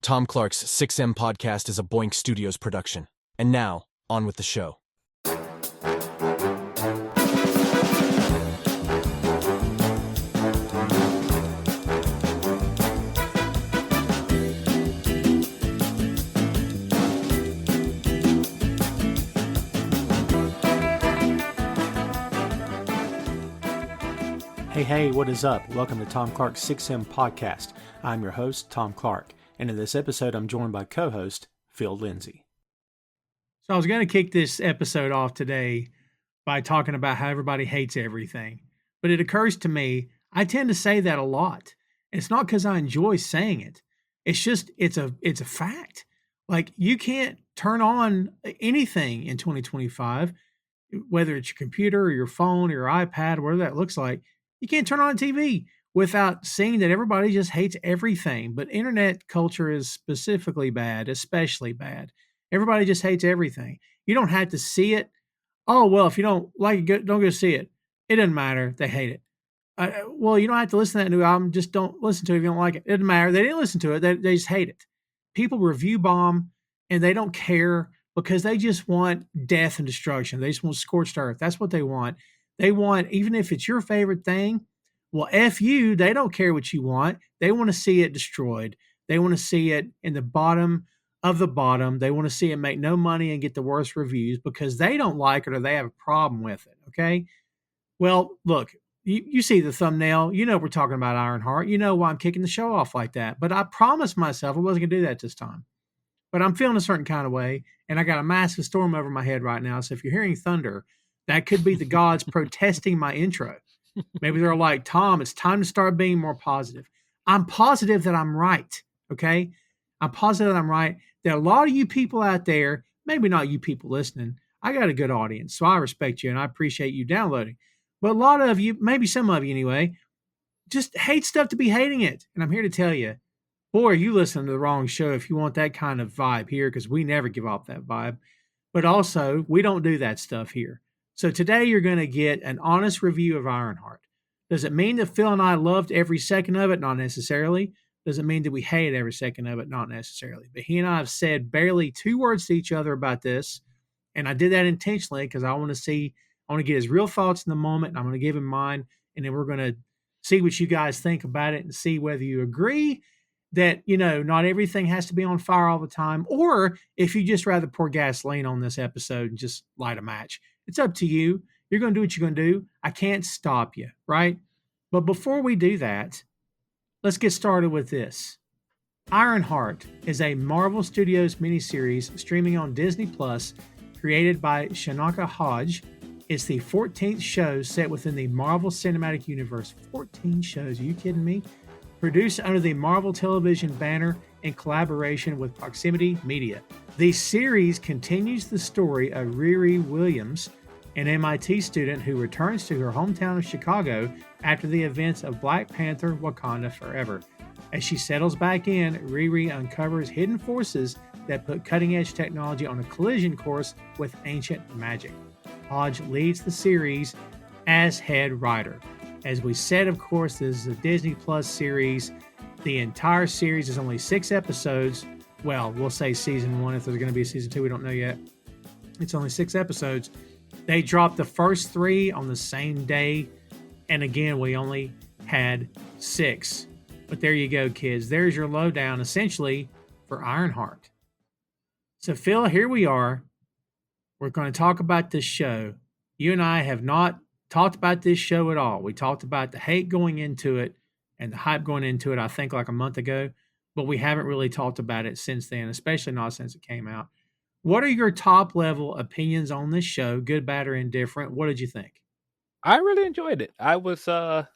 Tom Clark's 6M podcast is a Boink Studios production. And now, on with the show. Hey, what is up? Welcome to Tom Clark's 6M podcast. I'm your host, Tom Clark, and in this episode, I'm joined by co-host Phil Lindsey. So I was going to kick this episode off today by talking about how everybody hates everything, but it occurs to me I tend to say that a lot. And it's not because I enjoy saying it. It's just it's a fact. Like, you can't turn on anything in 2025, whether it's your computer or your phone or your iPad, whatever that looks like. You can't turn on a TV without seeing that everybody just hates everything. But internet culture is specifically bad, especially bad. Everybody just hates everything. You don't have to see it. Oh, well, if you don't like it, don't go see it. It doesn't matter. They hate it. Well, you don't have to listen to that new album. Just don't listen to it if you don't like it. It doesn't matter. They didn't listen to it. They just hate it. People review bomb, and they don't care because they just want death and destruction. They just want scorched earth. That's what they want. They want, even if it's your favorite thing, well, F you, they don't care what you want. They want to see it destroyed. They want to see it in the bottom of the bottom. They want to see it make no money and get the worst reviews because they don't like it or they have a problem with it, okay? Well, look, you see the thumbnail. You know we're talking about Ironheart. You know why I'm kicking the show off like that. But I promised myself I wasn't going to do that this time. But I'm feeling a certain kind of way, and I got a massive storm over my head right now. So if you're hearing thunder, that could be the gods protesting my intro. Maybe they're like, Tom, it's time to start being more positive. I'm positive that I'm right, okay? I'm positive that I'm right. There are a lot of you people out there, maybe not you people listening. I got a good audience, so I respect you, and I appreciate you downloading. But a lot of you, maybe some of you anyway, just hate stuff to be hating it. And I'm here to tell you, boy, you listen to the wrong show if you want that kind of vibe here, because we never give off that vibe. But also, we don't do that stuff here. So today you're going to get an honest review of Ironheart. Does it mean that Phil and I loved every second of it? Not necessarily. Does it mean that we hated every second of it? Not necessarily. But he and I have said barely 2 words to each other about this. And I did that intentionally because I want to get his real thoughts in the moment. And I'm going to give him mine. And then we're going to see what you guys think about it and see whether you agree that, not everything has to be on fire all the time. Or if you just rather pour gasoline on this episode and just light a match. It's up to you. You're going to do what you're going to do. I can't stop you, right? But before we do that, let's get started with this. Ironheart is a Marvel Studios miniseries streaming on Disney Plus, created by Shanaka Hodge. It's the 14th show set within the Marvel Cinematic Universe. 14 shows, are you kidding me? Produced under the Marvel Television banner in collaboration with Proximity Media. The series continues the story of Riri Williams, an MIT student who returns to her hometown of Chicago after the events of Black Panther: Wakanda Forever. As she settles back in, Riri uncovers hidden forces that put cutting-edge technology on a collision course with ancient magic. Hodge leads the series as head writer. As we said, of course, this is a Disney Plus series. The entire series is only 6 episodes. Well, we'll say season 1. If there's going to be a season 2, we don't know yet. It's only 6 episodes. They dropped the first 3 on the same day. And again, we only had 6. But there you go, kids. There's your lowdown, essentially, for Ironheart. So, Phil, here we are. We're going to talk about this show. You and I have not talked about this show at all. We talked about the hate going into it and the hype going into it, I think, like a month ago. But we haven't really talked about it since then, especially not since it came out. What are your top level opinions on this show, good, bad, or indifferent? What did you think? I really enjoyed it. I was I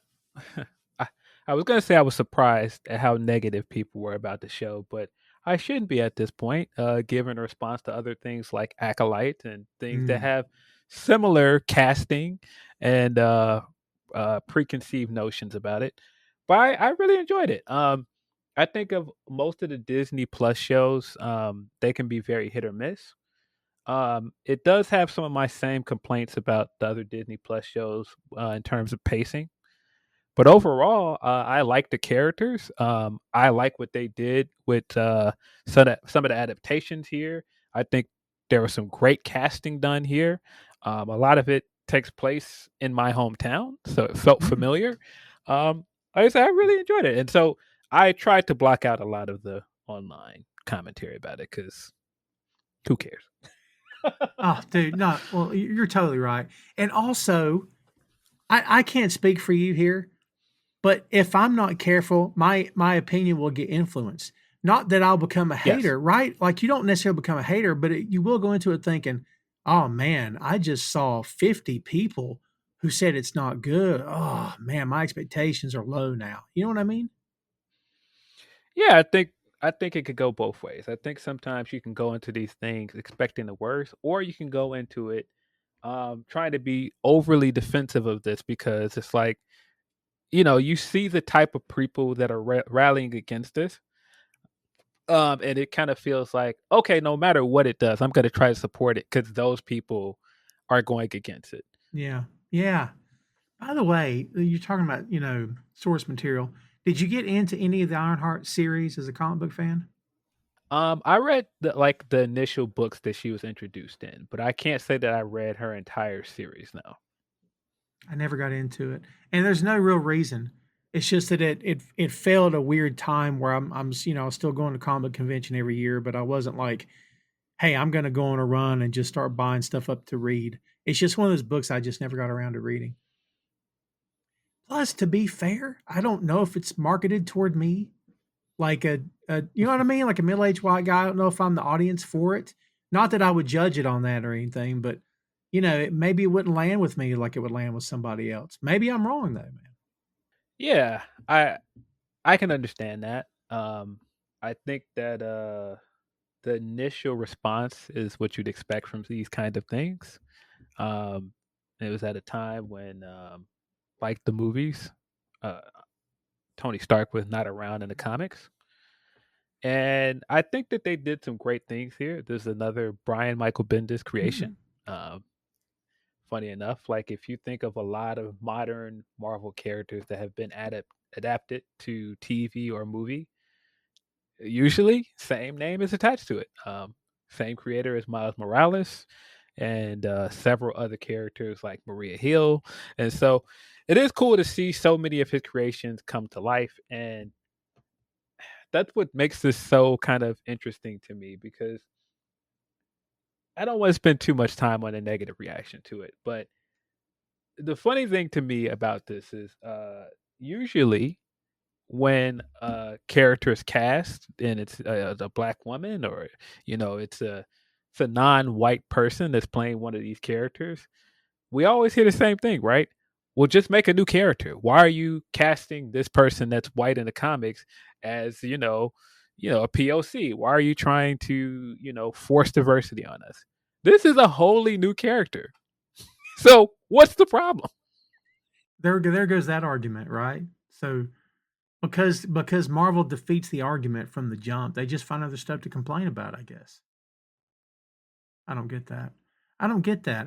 was gonna say I was surprised at how negative people were about the show, but I shouldn't be at this point, given a response to other things like Acolyte and things that have similar casting and preconceived notions about it. But I really enjoyed it. I think of most of the Disney Plus shows, they can be very hit or miss. It does have some of my same complaints about the other Disney Plus shows in terms of pacing. But overall, I like the characters. I like what they did with some of the adaptations here. I think there was some great casting done here. A lot of it takes place in my hometown, so it felt Mm. familiar. Like I said, I really enjoyed it, and so I tried to block out a lot of the online commentary about it because who cares? Oh, dude, no. Well, you're totally right. And also, I can't speak for you here, but if I'm not careful, my opinion will get influenced. Not that I'll become a Yes. hater, right? Like you don't necessarily become a hater, but you will go into it thinking, "Oh man, I just saw 50 people who said it's not good. Oh man, my expectations are low now." You know what I mean? Yeah, I think it could go both ways. I think sometimes you can go into these things expecting the worst, or you can go into it trying to be overly defensive of this because it's like you see the type of people that are rallying against this, and it kind of feels like okay, no matter what it does, I'm going to try to support it because those people are going against it. Yeah. Yeah. By the way, you're talking about, source material. Did you get into any of the Ironheart series as a comic book fan? I read the initial books that she was introduced in, but I can't say that I read her entire series now. I never got into it, and there's no real reason. It's just that it fell at a weird time where I'm still going to comic convention every year, but I wasn't like, hey, I'm going to go on a run and just start buying stuff up to read. It's just one of those books I just never got around to reading. Plus, to be fair, I don't know if it's marketed toward me, like you know what I mean, like a middle aged white guy. I don't know if I'm the audience for it. Not that I would judge it on that or anything, but maybe it wouldn't land with me like it would land with somebody else. Maybe I'm wrong though, man. Yeah, I can understand that. I think that the initial response is what you'd expect from these kind of things. Um, it was at a time when, like the movies, uh, Tony Stark was not around in the comics, and I think that they did some great things here. There's another Brian Michael Bendis Mm. creation. Um, Funny enough, like if you think of a lot of modern Marvel characters that have been adapted to TV or movie, usually same name is attached to it. Same creator as Miles Morales and several other characters like Maria Hill. And so it is cool to see so many of his creations come to life. And that's what makes this so kind of interesting to me because I don't want to spend too much time on a negative reaction to it. But the funny thing to me about this is usually when a character is cast and it's a black woman or it's a non-white person that's playing one of these characters, we always hear the same thing, right? Well, just make a new character. Why are you casting this person that's white in the comics as a POC? Why are you trying to force diversity on us? This is a wholly new character. So what's the problem? There goes that argument, right? So because Marvel defeats the argument from the jump, they just find other stuff to complain about. I guess I don't get that. I don't get that.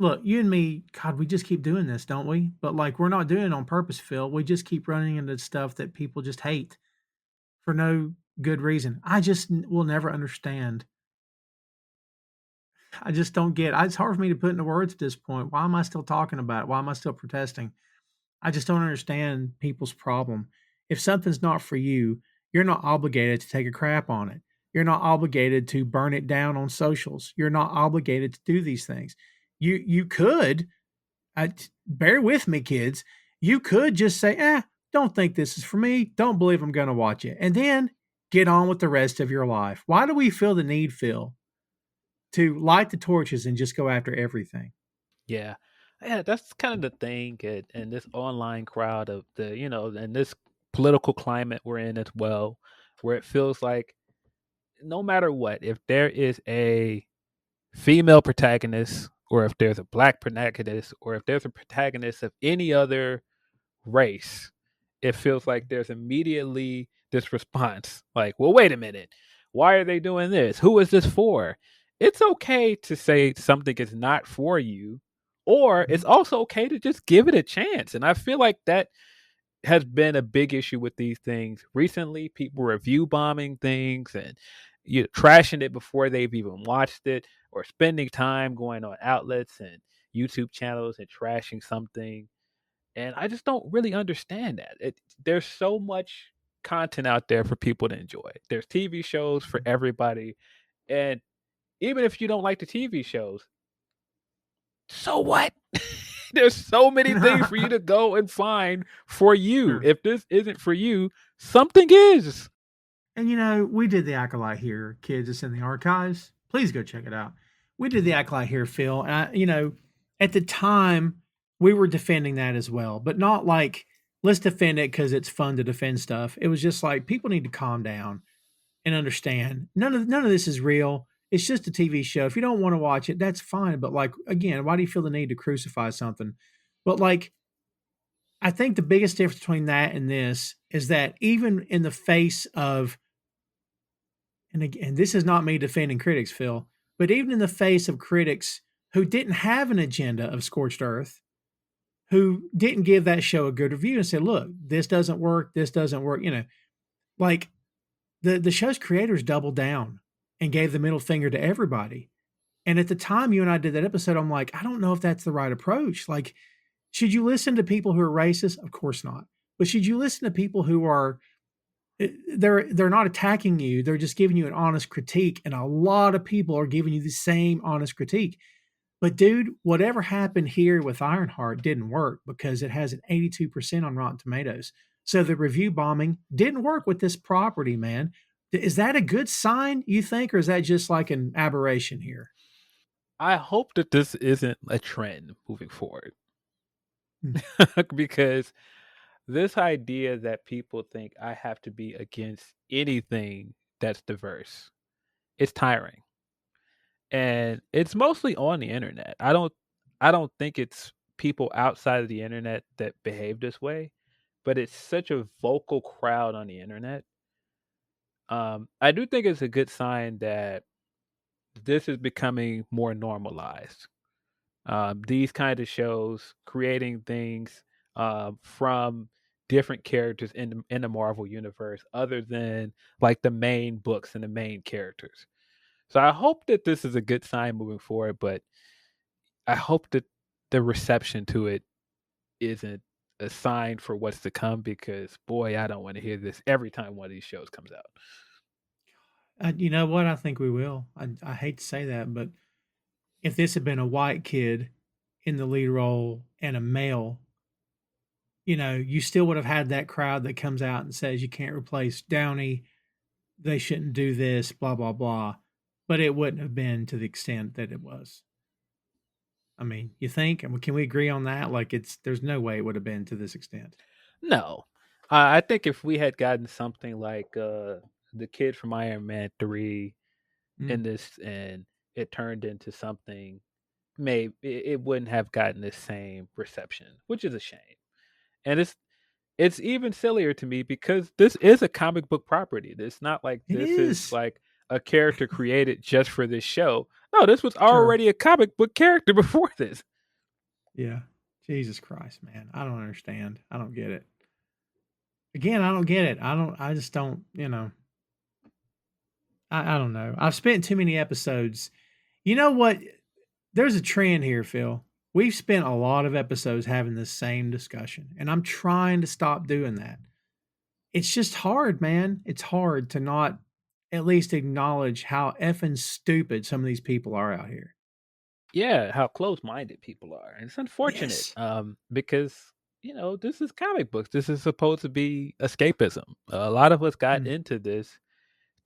Look, you and me, God, we just keep doing this, don't we? But like, we're not doing it on purpose, Phil. We just keep running into stuff that people just hate for no good reason. I just will never understand. I just don't get. It's hard for me to put into words at this point. Why am I still talking about it? Why am I still protesting? I just don't understand people's problem. If something's not for you, you're not obligated to take a crap on it. You're not obligated to burn it down on socials. You're not obligated to do these things. You could bear with me, kids. You could just say, don't think this is for me. Don't believe I'm going to watch it. And then get on with the rest of your life. Why do we feel the need, Phil, to light the torches and just go after everything? Yeah. Yeah, that's kind of the thing in this online crowd of and this political climate we're in as well, where it feels like no matter what, if there is a female protagonist or if there's a black protagonist or if there's a protagonist of any other race, it feels like there's immediately this response like, well, wait a minute. Why are they doing this? Who is this for? It's okay to say something is not for you Or Mhm. it's also okay to just give it a chance. And I feel like that has been a big issue with these things recently. People review bombing things and trashing it before they've even watched it, or spending time going on outlets and YouTube channels and trashing something. And I just don't really understand that. There's so much content out there for people to enjoy. There's TV shows for everybody. And even if you don't like the TV shows, so what? There's so many things for you to go and find for you. Sure. If this isn't for you, something is. And we did the Acolyte here, kids. It's in the archives. Please go check it out. We did the Acolyte here, Phil. And at the time, we were defending that as well, but not like let's defend it because it's fun to defend stuff. It was just like people need to calm down and understand none of this is real. It's just a TV show. If you don't want to watch it, that's fine. But like again, why do you feel the need to crucify something? But like I think the biggest difference between that and this is that even in the face of and again, this is not me defending critics, Phil, but even in the face of critics who didn't have an agenda of scorched earth, who didn't give that show a good review and said, look, this doesn't work, like the show's creators doubled down and gave the middle finger to everybody. And at the time you and I did that episode, I'm like, I don't know if that's the right approach. Like, should you listen to people who are racist? Of course not. But should you listen to people who are they're not attacking you, they're just giving you an honest critique, and a lot of people are giving you the same honest critique. But dude, whatever happened here with Ironheart didn't work because it has an 82% on Rotten Tomatoes. So the review bombing didn't work with this property, man. Is that a good sign, you think, or is that just like an aberration here? I hope that this isn't a trend moving forward. Hmm. Because this idea that people think I have to be against anything that's diverse, it's tiring. And it's mostly on the internet. I don't think it's people outside of the internet that behave this way, but it's such a vocal crowd on the internet. I do think it's a good sign that this is becoming more normalized. These kind of shows creating things from different characters in the Marvel universe, other than like the main books and the main characters. So I hope that this is a good sign moving forward, but I hope that the reception to it isn't a sign for what's to come, because boy, I don't want to hear this every time one of these shows comes out. You know what? I think we will. I hate to say that, but if this had been a white kid in the lead role and a male, you still would have had that crowd that comes out and says you can't replace Downey, they shouldn't do this, blah blah blah. But it wouldn't have been to the extent that it was. I mean, you think? I mean, can we agree on that? Like, there's no way it would have been to this extent. No, I think if we had gotten something like the kid from Iron Man 3 in Mm. this, and it turned into something, maybe it wouldn't have gotten the same reception, which is a shame. And it's even sillier to me because this is a comic book property. It's not like It this is is. like a character created just for this show. No, this was Sure. already a comic book character before this. Yeah. Jesus Christ, man. I don't understand. I don't get it. Again, I don't get it. I just don't, I don't know. I've spent too many episodes. You know what? There's a trend here, Phil. We've spent a lot of episodes having the same discussion, and I'm trying to stop doing that. It's just hard, man. It's hard to not at least acknowledge how effing stupid some of these people are out here. Yeah, how close-minded people are. And it's unfortunate, Yes. because this is comic books. This is supposed to be escapism. A lot of us got Mm. into this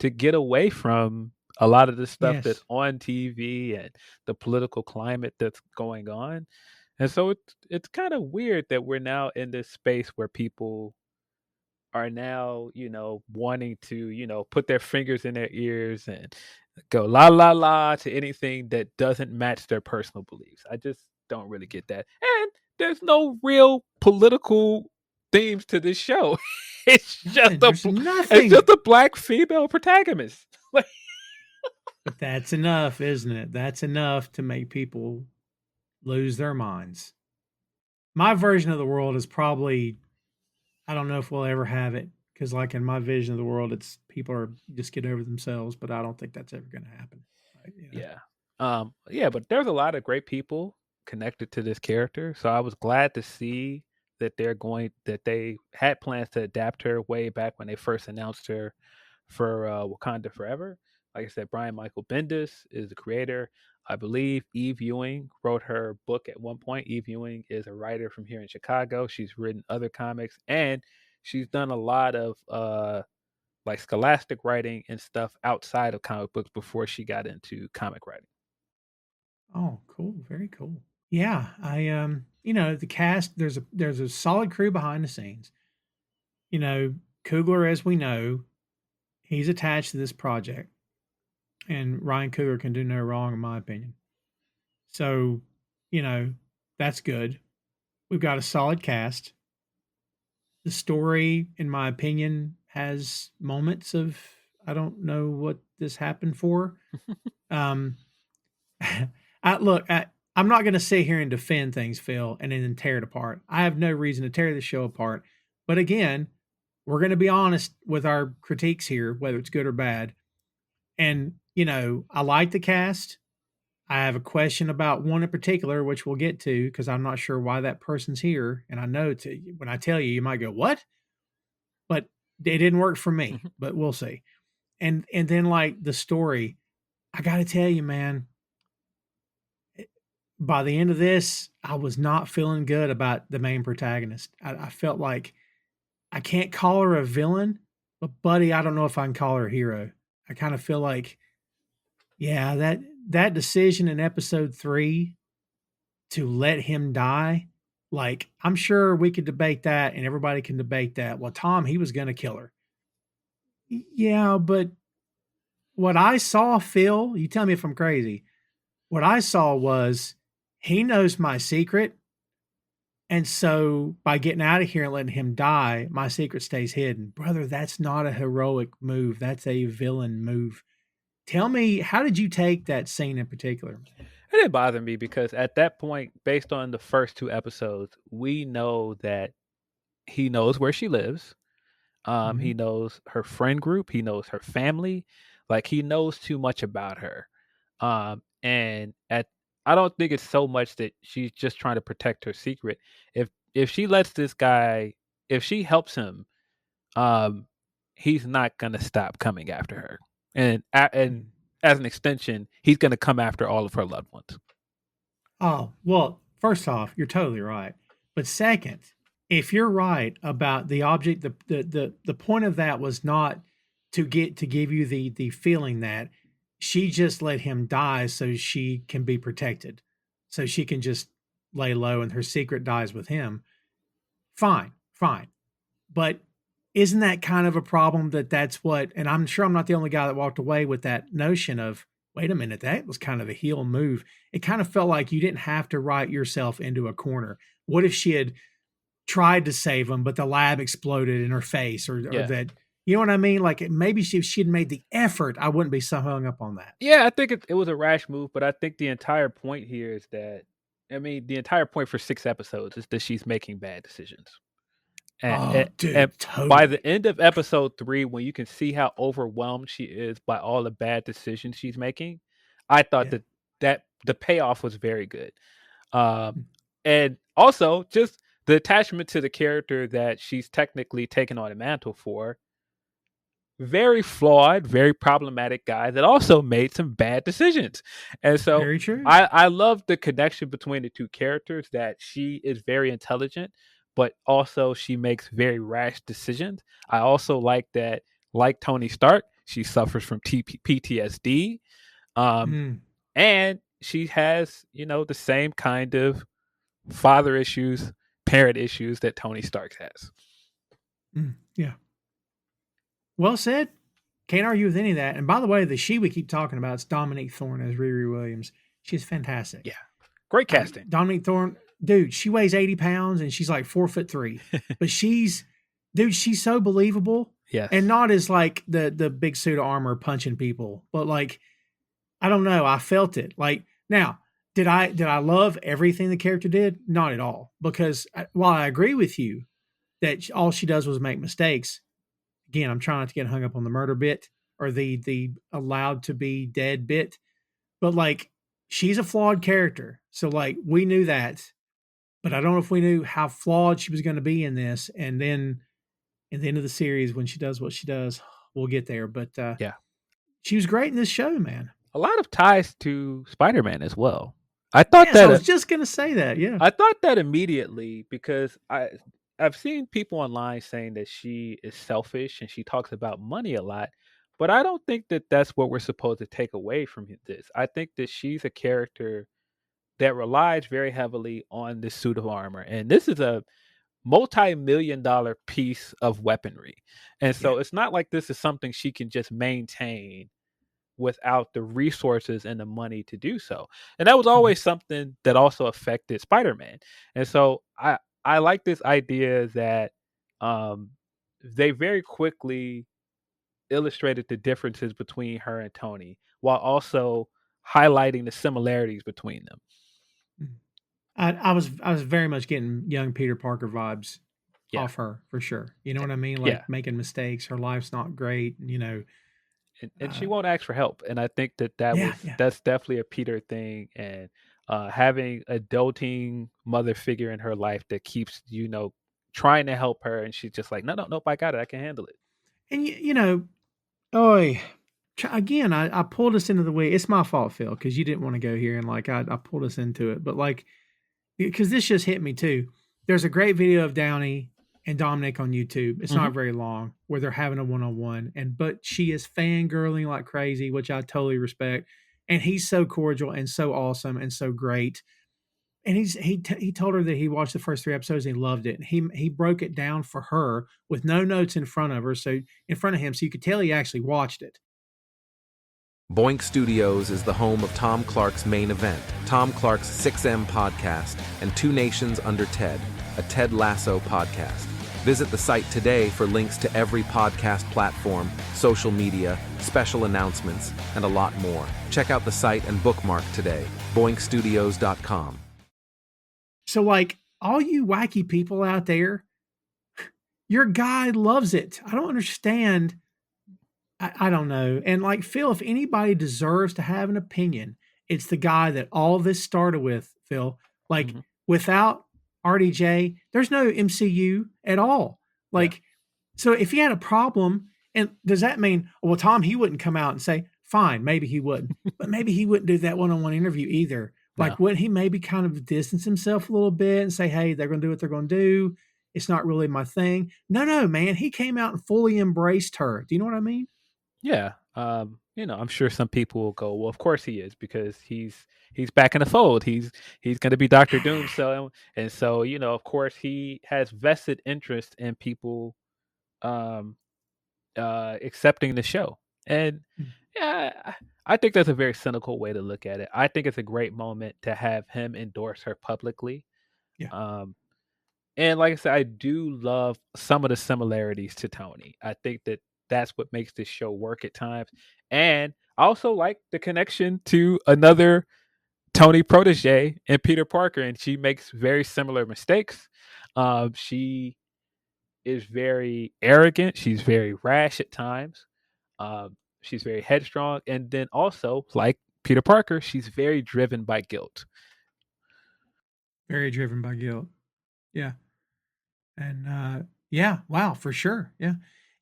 to get away from a lot of the stuff that's Yes. on TV and the political climate that's going on. And so it's kind of weird that we're now in this space where people are now, wanting to, put their fingers in their ears and go la la la to anything that doesn't match their personal beliefs. I just don't really get that. And there's no real political themes to this show. It's just Nothing. a There's it's nothing. just a black female protagonist. But that's enough, isn't it? That's enough to make people lose their minds. My version of the world is probably, I don't know if we'll ever have it because, like in my vision of the world, it's people are just get over themselves, but I don't think that's ever going to happen. Yeah. Yeah, but there's a lot of great people connected to this character. So I was glad to see that they had plans to adapt her way back when they first announced her for Wakanda Forever. Like I said, Brian Michael Bendis is the creator. I believe Eve Ewing wrote her book at one point. Eve Ewing is a writer from here in Chicago. She's written other comics and she's done a lot of like scholastic writing and stuff outside of comic books before she got into comic writing. Oh, cool. Very cool. Yeah, the cast, there's a solid crew behind the scenes. Coogler, as we know, he's attached to this project, and Ryan Coogler can do no wrong, in my opinion. So, you know, that's good. We've got a solid cast. The story, in my opinion, has moments of I don't know what this happened for. Um, I'm not going to sit here and defend things, Phil, and then tear it apart. I have no reason to tear the show apart. But again, we're going to be honest with our critiques here, whether it's good or bad. And, I like the cast. I have a question about one in particular, which we'll get to because I'm not sure why that person's here. And I know when I tell you, you might go, what? But it didn't work for me, but we'll see. And then like the story, I got to tell you, man, by the end of this, I was not feeling good about the main protagonist. I felt like I can't call her a villain, but buddy, I don't know if I can call her a hero. I kind of feel like, yeah, that decision in episode 3 to let him die, like I'm sure we could debate that and everybody can debate that. Well, Tom, he was going to kill her. Yeah, but what I saw, Phil, you tell me if I'm crazy. What I saw was he knows my secret. And so by getting out of here and letting him die, my secret stays hidden. Brother, that's not a heroic move. That's a villain move. Tell me, how did you take that scene in particular? It didn't bother me because at that point, based on the first 2 episodes, we know that he knows where she lives. He Mhm. knows her friend group. He knows her family. Like he knows too much about her. And at I don't think it's so much that she's just trying to protect her secret. If she lets this guy, if she helps him, um, he's not gonna stop coming after her. And Mm. as an extension, he's gonna come after all of her loved ones. Oh, well, first off, you're totally right. But second, if you're right about the object, the point of that was not to give you the feeling that she just let him die so she can be protected. So she can just lay low and her secret dies with him. Fine, fine. But isn't that kind of a problem that's what, and I'm sure I'm not the only guy that walked away with that notion of, wait a minute, that was kind of a heel move. It kind of felt like you didn't have to write yourself into a corner. What if she had tried to save him, but the lab exploded in her face or Yeah. that, you know what I mean? Like maybe if she'd made the effort, I wouldn't be so hung up on that. Yeah, I think it was a rash move, but I think the entire point here is that the entire point for 6 episodes is that she's making bad decisions. And, Oh, and, and dude, by the totally. end of episode 3, when you can see how overwhelmed she is by all the bad decisions she's making, I thought Yeah. that the payoff was very good. And also just the attachment to the character that she's technically taken on a mantle for, very flawed, very problematic guy that also made some bad decisions. And so Very true. I love the connection between the two characters, that she is very intelligent, but also she makes very rash decisions. I also like that, like Tony Stark, she suffers from PTSD. Um, Mm, and she has, the same kind of father issues, parent issues that Tony Stark has. yeah. Well said. Can't argue with any of that. And by the way, the she we keep talking about is Dominique Thorne as Riri Williams. She's fantastic. Yeah. Great casting. Dominique Thorne, dude, she weighs 80 pounds and she's like 4'3", but she's so believable. Yes. And not as like the big suit of armor punching people, but like, I don't know. I felt it. Like now Did I love everything the character did? Not at all. Because while I agree with you that all she does was make mistakes, again, I'm trying not to get hung up on the murder bit or the allowed to be dead bit, but like she's a flawed character. So like we knew that, but I don't know if we knew how flawed she was going to be in this. And then at the end of the series, when she does what she does, we'll get there. But Yeah. she was great in this show, man. A lot of ties to Spider-Man as well. I thought Yes, I that was just gonna say that. Yeah. I thought that immediately because I've seen people online saying that she is selfish and she talks about money a lot, but I don't think that that's what we're supposed to take away from this. I think that she's a character that relies very heavily on this suit of armor, and this is a multi-million-dollar piece of weaponry, and Yeah. so it's not like this is something she can just maintain without the resources and the money to do so. And that was Mhm. always something that also affected Spider-Man. And so I like this idea that um they very quickly illustrated the differences between her and Tony while also highlighting the similarities between them. Mhm. I was very much getting young Peter Parker vibes Yeah. off her for sure. You know what I mean? Yeah. Like making mistakes. Her life's not great. You know. And she Uh, won't ask for help. And I think that yeah. Yeah. that's definitely a Peter thing. And having a doting mother figure in her life that keeps trying to help her, and she's just like, no, no, nope, I got it, I can handle it. And you know, oh, again, I pulled us into the way. It's my fault, Phil, because you didn't want to go here, and like I pulled us into it. But like because this just hit me too. There's a great video of Downey and Dominic on YouTube. It's Hmm. not very long where they're having a one on one, and but she is fangirling like crazy, which I totally respect. And he's so cordial and so awesome and so great. And he told her that he watched the first 3 episodes and he loved it. And he broke it down for her with no notes in front of her, so in front of him, so you could tell he actually watched it. Boink Studios is the home of Tom Clark's main event, Tom Clark's 6M podcast, and Two Nations Under Ted, a Ted Lasso podcast. Visit the site today for links to every podcast platform, social media, special announcements, and a lot more. Check out the site and bookmark today, boinkstudios.com. So like all you wacky people out there, your guy loves it. I don't understand. I don't know. And like Phil, if anybody deserves to have an opinion, it's the guy that all this started with, Phil. Like Hmm. without RDJ, there's no MCU at all. Yeah. Like, so if he had a problem, and does that mean, well, Tom, he wouldn't come out and say, fine, maybe he wouldn't, but maybe he wouldn't do that one-on-one interview either. No. Like, wouldn't he maybe kind of distance himself a little bit and say, hey, they're going to do what they're going to do. It's not really my thing. No, man. He came out and fully embraced her. Do you know what I mean? Yeah. I'm sure some people will go, well, of course he is, because he's back in the fold. He's going to be Doctor Doom. So and so, of course he has vested interest in people um accepting the show. And yeah, I think that's a very cynical way to look at it. I think it's a great moment to have him endorse her publicly. Yeah. Um, and like I said, I do love some of the similarities to Tony. I think that that's what makes this show work at times. And I also like the connection to another Tony protege and Peter Parker, and she makes very similar mistakes. She is very arrogant. She's very rash at times. She's very headstrong, and then also, like Peter Parker, she's very driven by guilt. Very driven by guilt. Yeah. And yeah, wow, for sure. Yeah.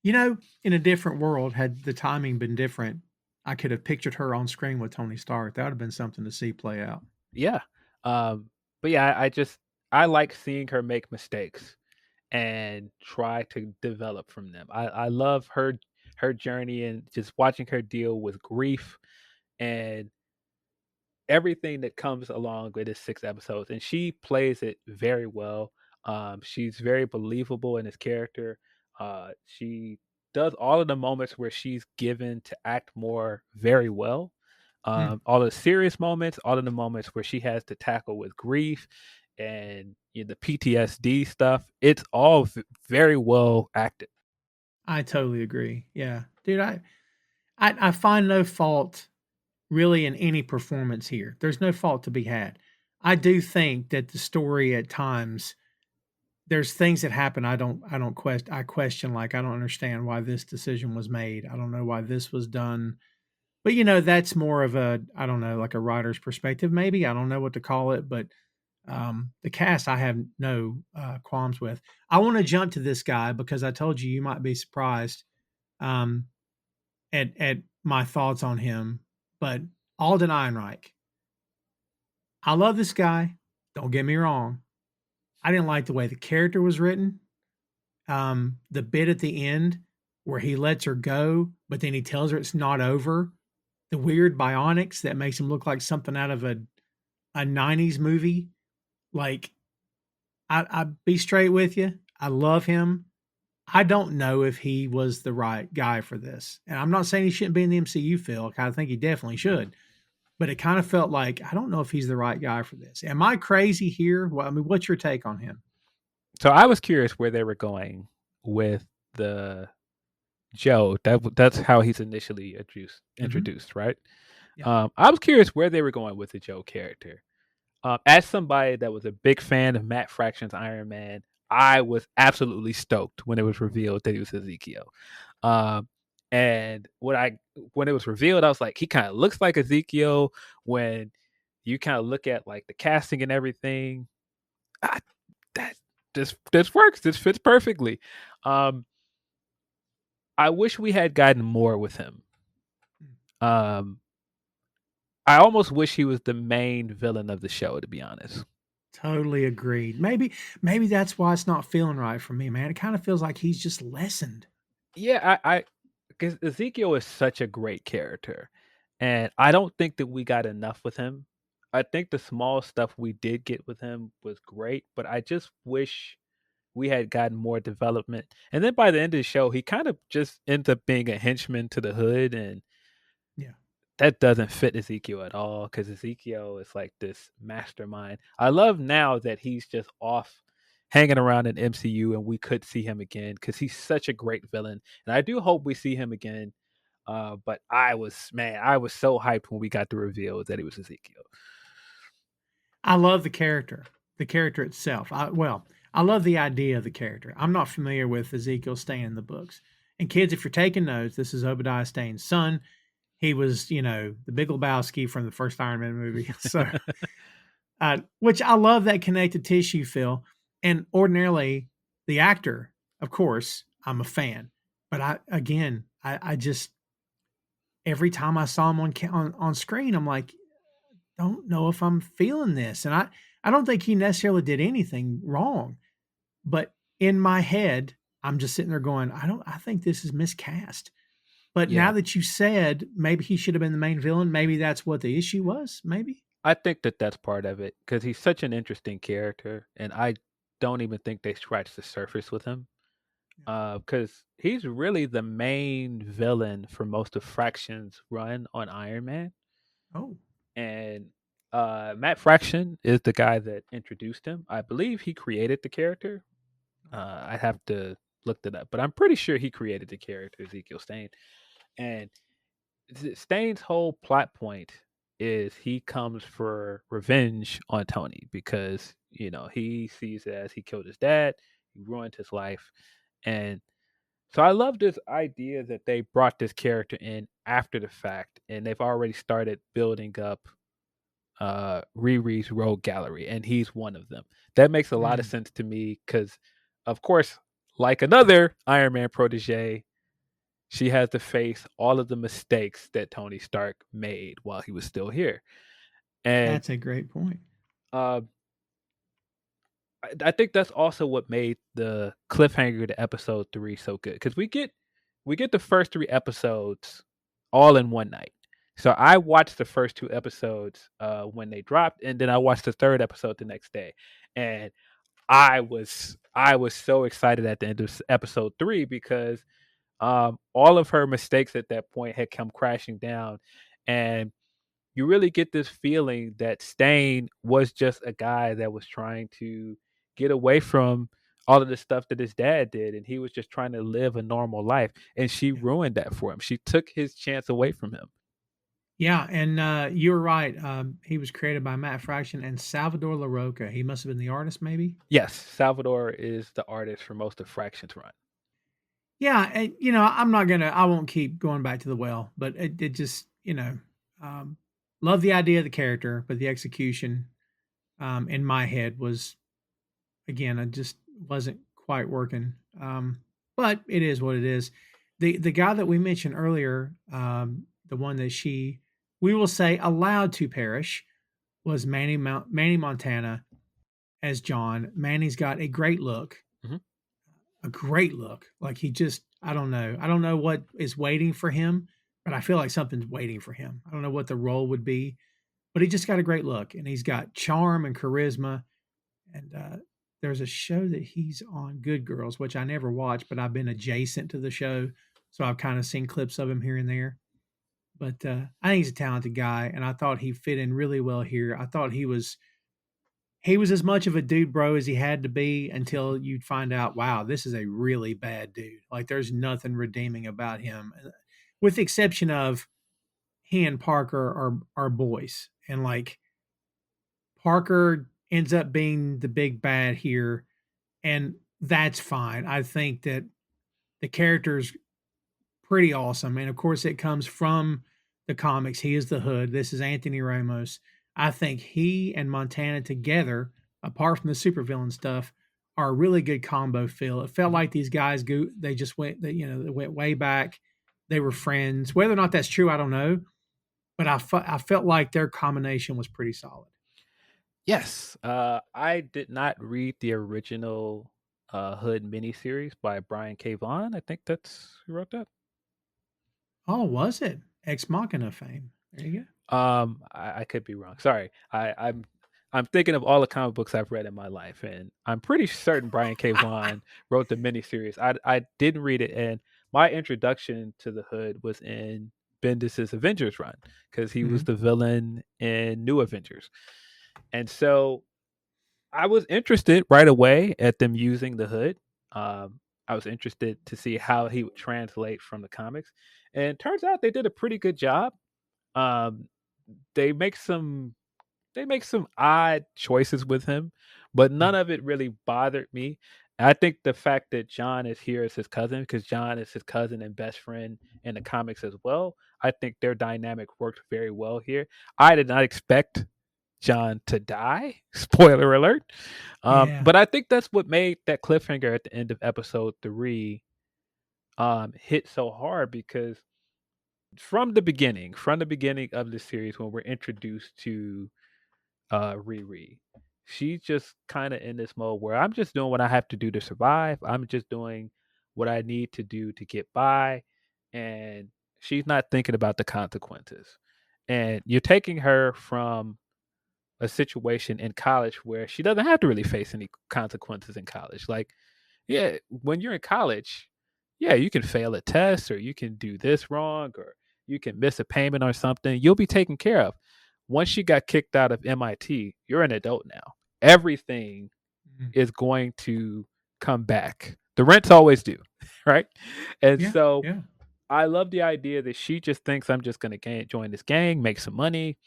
You know, in a different world, had the timing been different, I could have pictured her on screen with Tony Stark. That would have been something to see play out. Yeah, um, but yeah, I like seeing her make mistakes and try to develop from them. I love her journey and just watching her deal with grief and everything that comes along with his 6 episodes, and she plays it very well. She's very believable in his character. She does all of the moments where she's given to act more very well. Mm, All the serious moments, all of the moments where she has to tackle with grief and the PTSD stuff. It's all very well acted. I totally agree. Yeah. Dude, I find no fault really in any performance here. There's no fault to be had. I do think that the story at times there's things that happen I question, like I don't understand why this decision was made. I don't know why this was done. But that's more of a I don't know, like a writer's perspective maybe. I don't know what to call it, but the cast I have no qualms with. I want to jump to this guy because I told you might be surprised um, at my thoughts on him. But Alden Ehrenreich, I love this guy. Don't get me wrong. I didn't like the way the character was written. The bit at the end where he lets her go, but then he tells her it's not over. The weird bionics that makes him look like something out of a 90s movie. Like, I be straight with you. I love him. I don't know if he was the right guy for this. And I'm not saying he shouldn't be in the MCU, Phil. I think he definitely should. But it kind of felt like I don't know if he's the right guy for this. Am I crazy here? Well, I mean, what's your take on him? So I was curious where they were going with the Joe. That's how he's initially introduced, right? Yeah. I was curious where they were going with the Joe character. As somebody that was a big fan of Matt Fraction's Iron Man, I was absolutely stoked when it was revealed that he was Ezekiel. And when it was revealed, I was like, he kind of looks like Ezekiel. When you kind of look at like the casting and everything, that this works. This fits perfectly. I wish we had gotten more with him. Um, I almost wish he was the main villain of the show, to be honest. Totally agreed. Maybe that's why it's not feeling right for me, man. It kind of feels like he's just lessened. Yeah, I because Ezekiel is such a great character, and I don't think that we got enough with him. I think the small stuff we did get with him was great, but I just wish we had gotten more development. And then by the end of the show, he kind of just ends up being a henchman to the hood, and Yeah. that doesn't fit Ezekiel at all because Ezekiel is like this mastermind. I love now that he's just off hanging around in MCU and we could see him again because he's such a great villain. And I do hope we see him again. But I was so hyped when we got the reveal that it was Ezekiel. I love the character itself. I love the idea of the character. I'm not familiar with Ezekiel Stane in the books. And kids, if you're taking notes, this is Obadiah Stane's son. He was, the Big Lebowski from the first Iron Man movie. So, which I love that connected tissue, Phil. And ordinarily, the actor, of course, I'm a fan. But I just every time I saw him on screen, I'm like, don't know if I'm feeling this. And I don't think he necessarily did anything wrong, but in my head, I'm just sitting there going, I think this is miscast. But now Yeah, that you said maybe he should have been the main villain, maybe that's what the issue was. Maybe. I think that that's part of it because he's such an interesting character, and I don't even think they scratched the surface with him. Because he's really the main villain for most of Fraction's run on Iron Man. Oh, And Matt Fraction is the guy that introduced him. I believe he created the character. I'd have to look that up, but I'm pretty sure he created the character Ezekiel Stane. And Stane's whole plot point is he comes for revenge on Tony because he sees it as he killed his dad, he ruined his life, and so I love this idea that they brought this character in after the fact, and they've already started building up Riri's Rogue Gallery, and he's one of them. That makes a lot of mm, sense to me because, of course, like another Iron Man protege, she has to face all of the mistakes that Tony Stark made while he was still here. And that's a great point. uh, I think that's also what made the cliffhanger to episode 3 so good because we get the first 3 episodes all in one night. So I watched the first 2 episodes when they dropped, and then I watched the third episode the next day, and I was so excited at the end of episode 3 because all of her mistakes at that point had come crashing down, and you really get this feeling that Stain was just a guy that was trying to get away from all of the stuff that his dad did, and he was just trying to live a normal life, and she Yeah. ruined that for him. She took his chance away from him. Yeah, and you were right. He was created by Matt Fraction and Salvador LaRocca. He must have been the artist, maybe. Yes, Salvador is the artist for most of Fraction's run. Yeah, and I won't keep going back to the well, but it just, um, love the idea of the character, but the execution, in my head was, again, I just wasn't quite working. But it is what it is. The guy that we mentioned earlier, the one that we will say allowed to perish, was Manny Montana as John. Manny's got Mhm. a great look. Like he just, I don't know what is waiting for him, but I feel like something's waiting for him. I don't know what the role would be, but he just got a great look, and he's got charm and charisma. And there's a show that he's on, Good Girls, which I never watched, but I've been adjacent to the show, so I've kind of seen clips of him here and there. But I think he's a talented guy, and I thought he fit in really well here. I thought he was as much of a dude bro as he had to be until you'd find out, wow, this is a really bad dude. Like there's nothing redeeming about him, with the exception of he and Parker are boys, and like Parker ends up being the big bad here, and that's fine. I think that the character's pretty awesome, and of course, it comes from the comics. He is the Hood. This is Anthony Ramos. I think he and Montana together, apart from the supervillain stuff, are a really good combo. Phil, it felt like these guys they just went, they went way back. They were friends. Whether or not that's true, I don't know, but I felt like their combination was pretty solid. Yes, I did not read the original Hood miniseries by Brian K. Vaughan. I think that's who wrote that. Oh, was it Ex Machina fame? There you go. I could be wrong. Sorry, I'm thinking of all the comic books I've read in my life, and I'm pretty certain Brian K. Vaughan wrote the miniseries. I didn't read it, and my introduction to the Hood was in Bendis's Avengers run because he was Mhm. the villain in New Avengers, and so I was interested right away at them using the Hood. I was interested to see how he would translate from the comics, and turns out they did a pretty good job. Um, they make some they make some odd choices with him, but none of it really bothered me. I think the fact that John is here as his cousin, because John is his cousin and best friend in the comics as well, I think their dynamic worked very well here. I did not expect John to die. Spoiler alert. Yeah. But I think that's what made that cliffhanger at the end of episode 3 hit so hard because from the beginning of the series when we're introduced to Riri. She's just kind of in this mode where I'm just doing what I have to do to survive. I'm just doing what I need to do to get by. And she's not thinking about the consequences. And you're taking her from a situation in college where she doesn't have to really face any consequences in college. Like, yeah, when you're in college, yeah, you can fail a test or you can do this wrong or you can miss a payment or something. You'll be taken care of. Once you got kicked out of MIT, you're an adult now. Everything Mhm. is going to come back. The rents always do, right? And Yeah. so Yeah. I love the idea that she just thinks I'm just going to join this gang, make some money,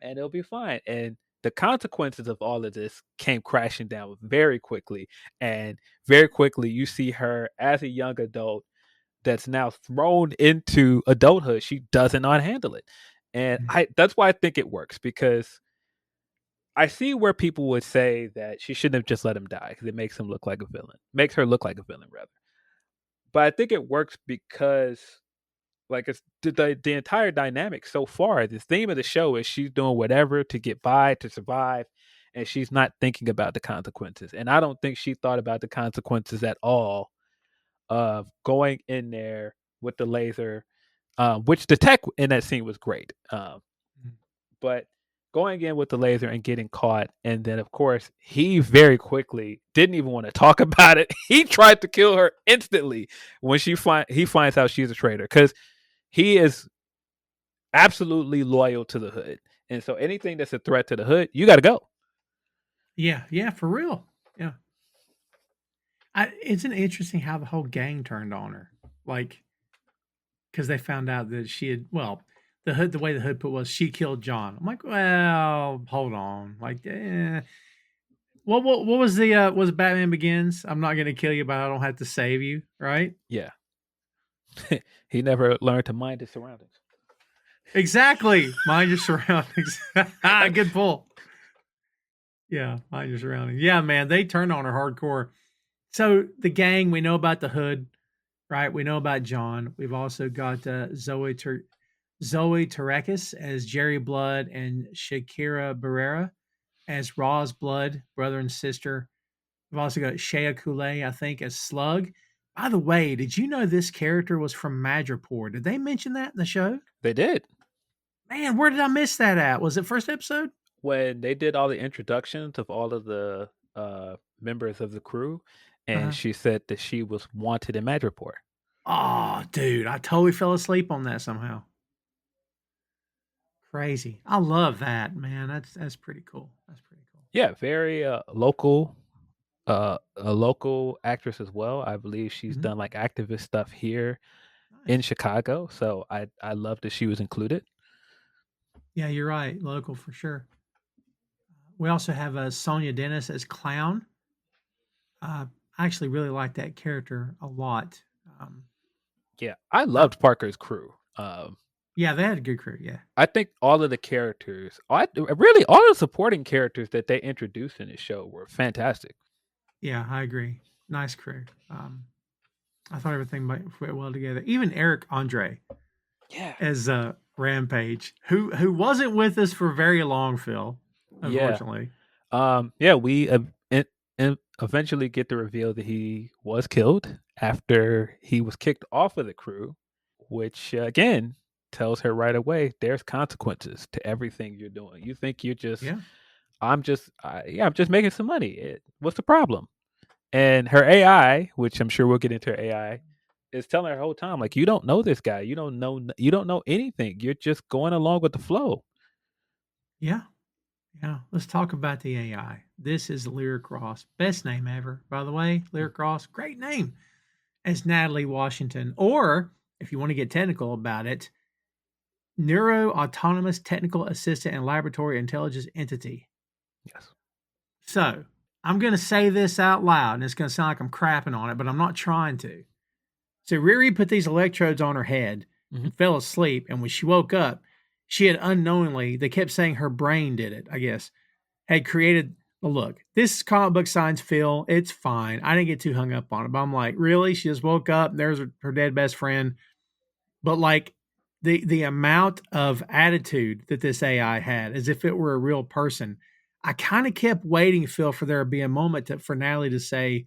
and it'll be fine. And the consequences of all of this came crashing down very quickly. And very quickly, you see her as a young adult that's now thrown into adulthood. She doesn't know how to handle it. And Mhm. that's why I think it works because I see where people would say that she shouldn't have just let him die because it makes him look like a villain, makes her look like a villain rather. But I think it works because like it's the entire dynamic so far. The theme of the show is she's doing whatever to get by, to survive, and she's not thinking about the consequences. And I don't think she thought about the consequences at all of going in there with the laser, which the tech in that scene was great. Mhm. But going in with the laser and getting caught, and then of course he very quickly didn't even want to talk about it. He tried to kill her instantly when he finds out she's a traitor because he is absolutely loyal to the Hood. And so anything that's a threat to the Hood, you got to go. Yeah. Yeah. For real. Yeah. Isn't it interesting how the whole gang turned on her? Like, because they found out that she had, well, the way the hood put was she killed John. I'm like, well, hold on. Like, what was the was Batman Begins? I'm not gonna kill you, but I don't have to save you, right? Yeah. He never learned to mind his surroundings. Exactly. Mind your surroundings. Good pull. Yeah, mind your surroundings. Yeah, man, they turned on her hardcore. So the gang, we know about the hood, right? We know about John. We've also got Zoe Terakis as Jerry Blood and Shakira Barrera as Roz Blood, brother and sister. We've also got Shea Coulee, I think, as Slug. By the way, did you know this character was from Madripoor? Did they mention that in the show? They did. Man, where did I miss that at? Was it first episode? When they did all the introductions of all of the members of the crew, and Uh-huh. she said that she was wanted in Madripoor. Oh, dude, I totally fell asleep on that somehow. Crazy. I love that, man. That's pretty cool. That's pretty cool. Yeah, very local, a local actress as well. I believe she's Mhm. done like activist stuff here Nice. in Chicago. So I love that she was included. Yeah, you're right. Local for sure. We also have Sonia Dennis as Clown. I actually really like that character a lot. Um, Yeah, I I, loved Parker's crew. yeah, they had a good crew. Yeah. I think all of the characters, really all the supporting characters that they introduced in the show were fantastic. Yeah, I agree. Nice crew. I thought everything went well together. Even Eric Andre Yeah, as Rampage, who wasn't with us for very long, Phil, yeah. unfortunately. Yeah, we eventually get the reveal that he was killed after he was kicked off of the crew, which again tells her right away there's consequences to everything you're doing. You think you're just, Yeah. I'm just making some money. What's the problem? And her AI, which I'm sure we'll get into her AI, is telling her the whole time like, you don't know this guy. You don't know anything. You're just going along with the flow. Yeah. Yeah. Let's talk about the AI. This is Lyric Ross. Best name ever, by the way. Lyric Ross. Great name. As Natalie Washington. Or, if you want to get technical about it, Neuro Autonomous Technical Assistant and Laboratory Intelligence Entity. Yes. So, I'm going to say this out loud, and it's going to sound like I'm crapping on it, but I'm not trying to. So, Riri put these electrodes on her head and fell asleep. And when she woke up, she had unknowingly, they kept saying her brain did it, I guess, had created. Well, look, this comic book science, Phil, it's fine. I didn't get too hung up on it, but I'm like, really? She just woke up, and there's her dead best friend. But like the amount of attitude that this AI had, as if it were a real person, I kind of kept waiting, Phil, for there to be a moment for Natalie to say,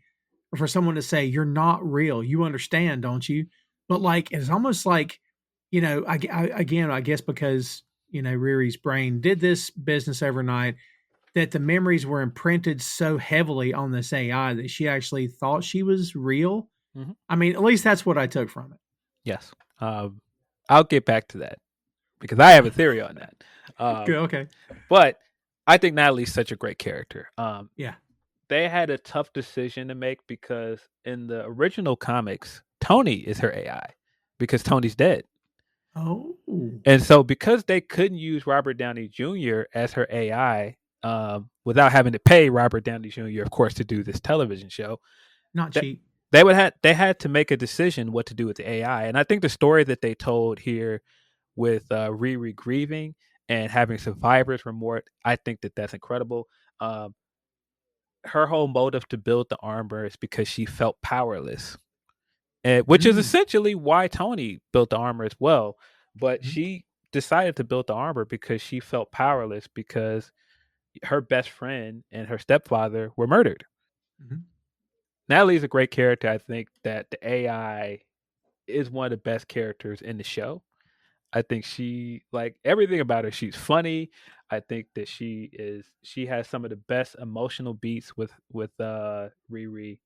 or for someone to say, "You're not real. You understand, don't you?" But like, it's almost like, again, I guess because Riri's brain did this business overnight, that the memories were imprinted so heavily on this AI that she actually thought she was real. Mm-hmm. I mean, at least that's what I took from it. Yes. I'll get back to that because I have a theory on that. Good, okay. But I think Natalie's such a great character. Yeah. They had a tough decision to make because in the original comics, Tony is her AI because Tony's dead. Oh. And so because they couldn't use Robert Downey Jr. as her AI without having to pay Robert Downey Jr., of course, to do this television show, Not cheap. they had to make a decision what to do with the AI. And I think the story that they told here with Riri grieving and having survivor's remorse, I think that that's incredible. Her whole motive to build the armor is because she felt powerless, which is essentially why Tony built the armor as well. But she decided to build the armor because she felt powerless because her best friend and her stepfather were murdered. Mm-hmm. Natalie's a great character. I think that the AI is one of the best characters in the show. I think she like everything about her. She's funny. I think that she has some of the best emotional beats with Riri.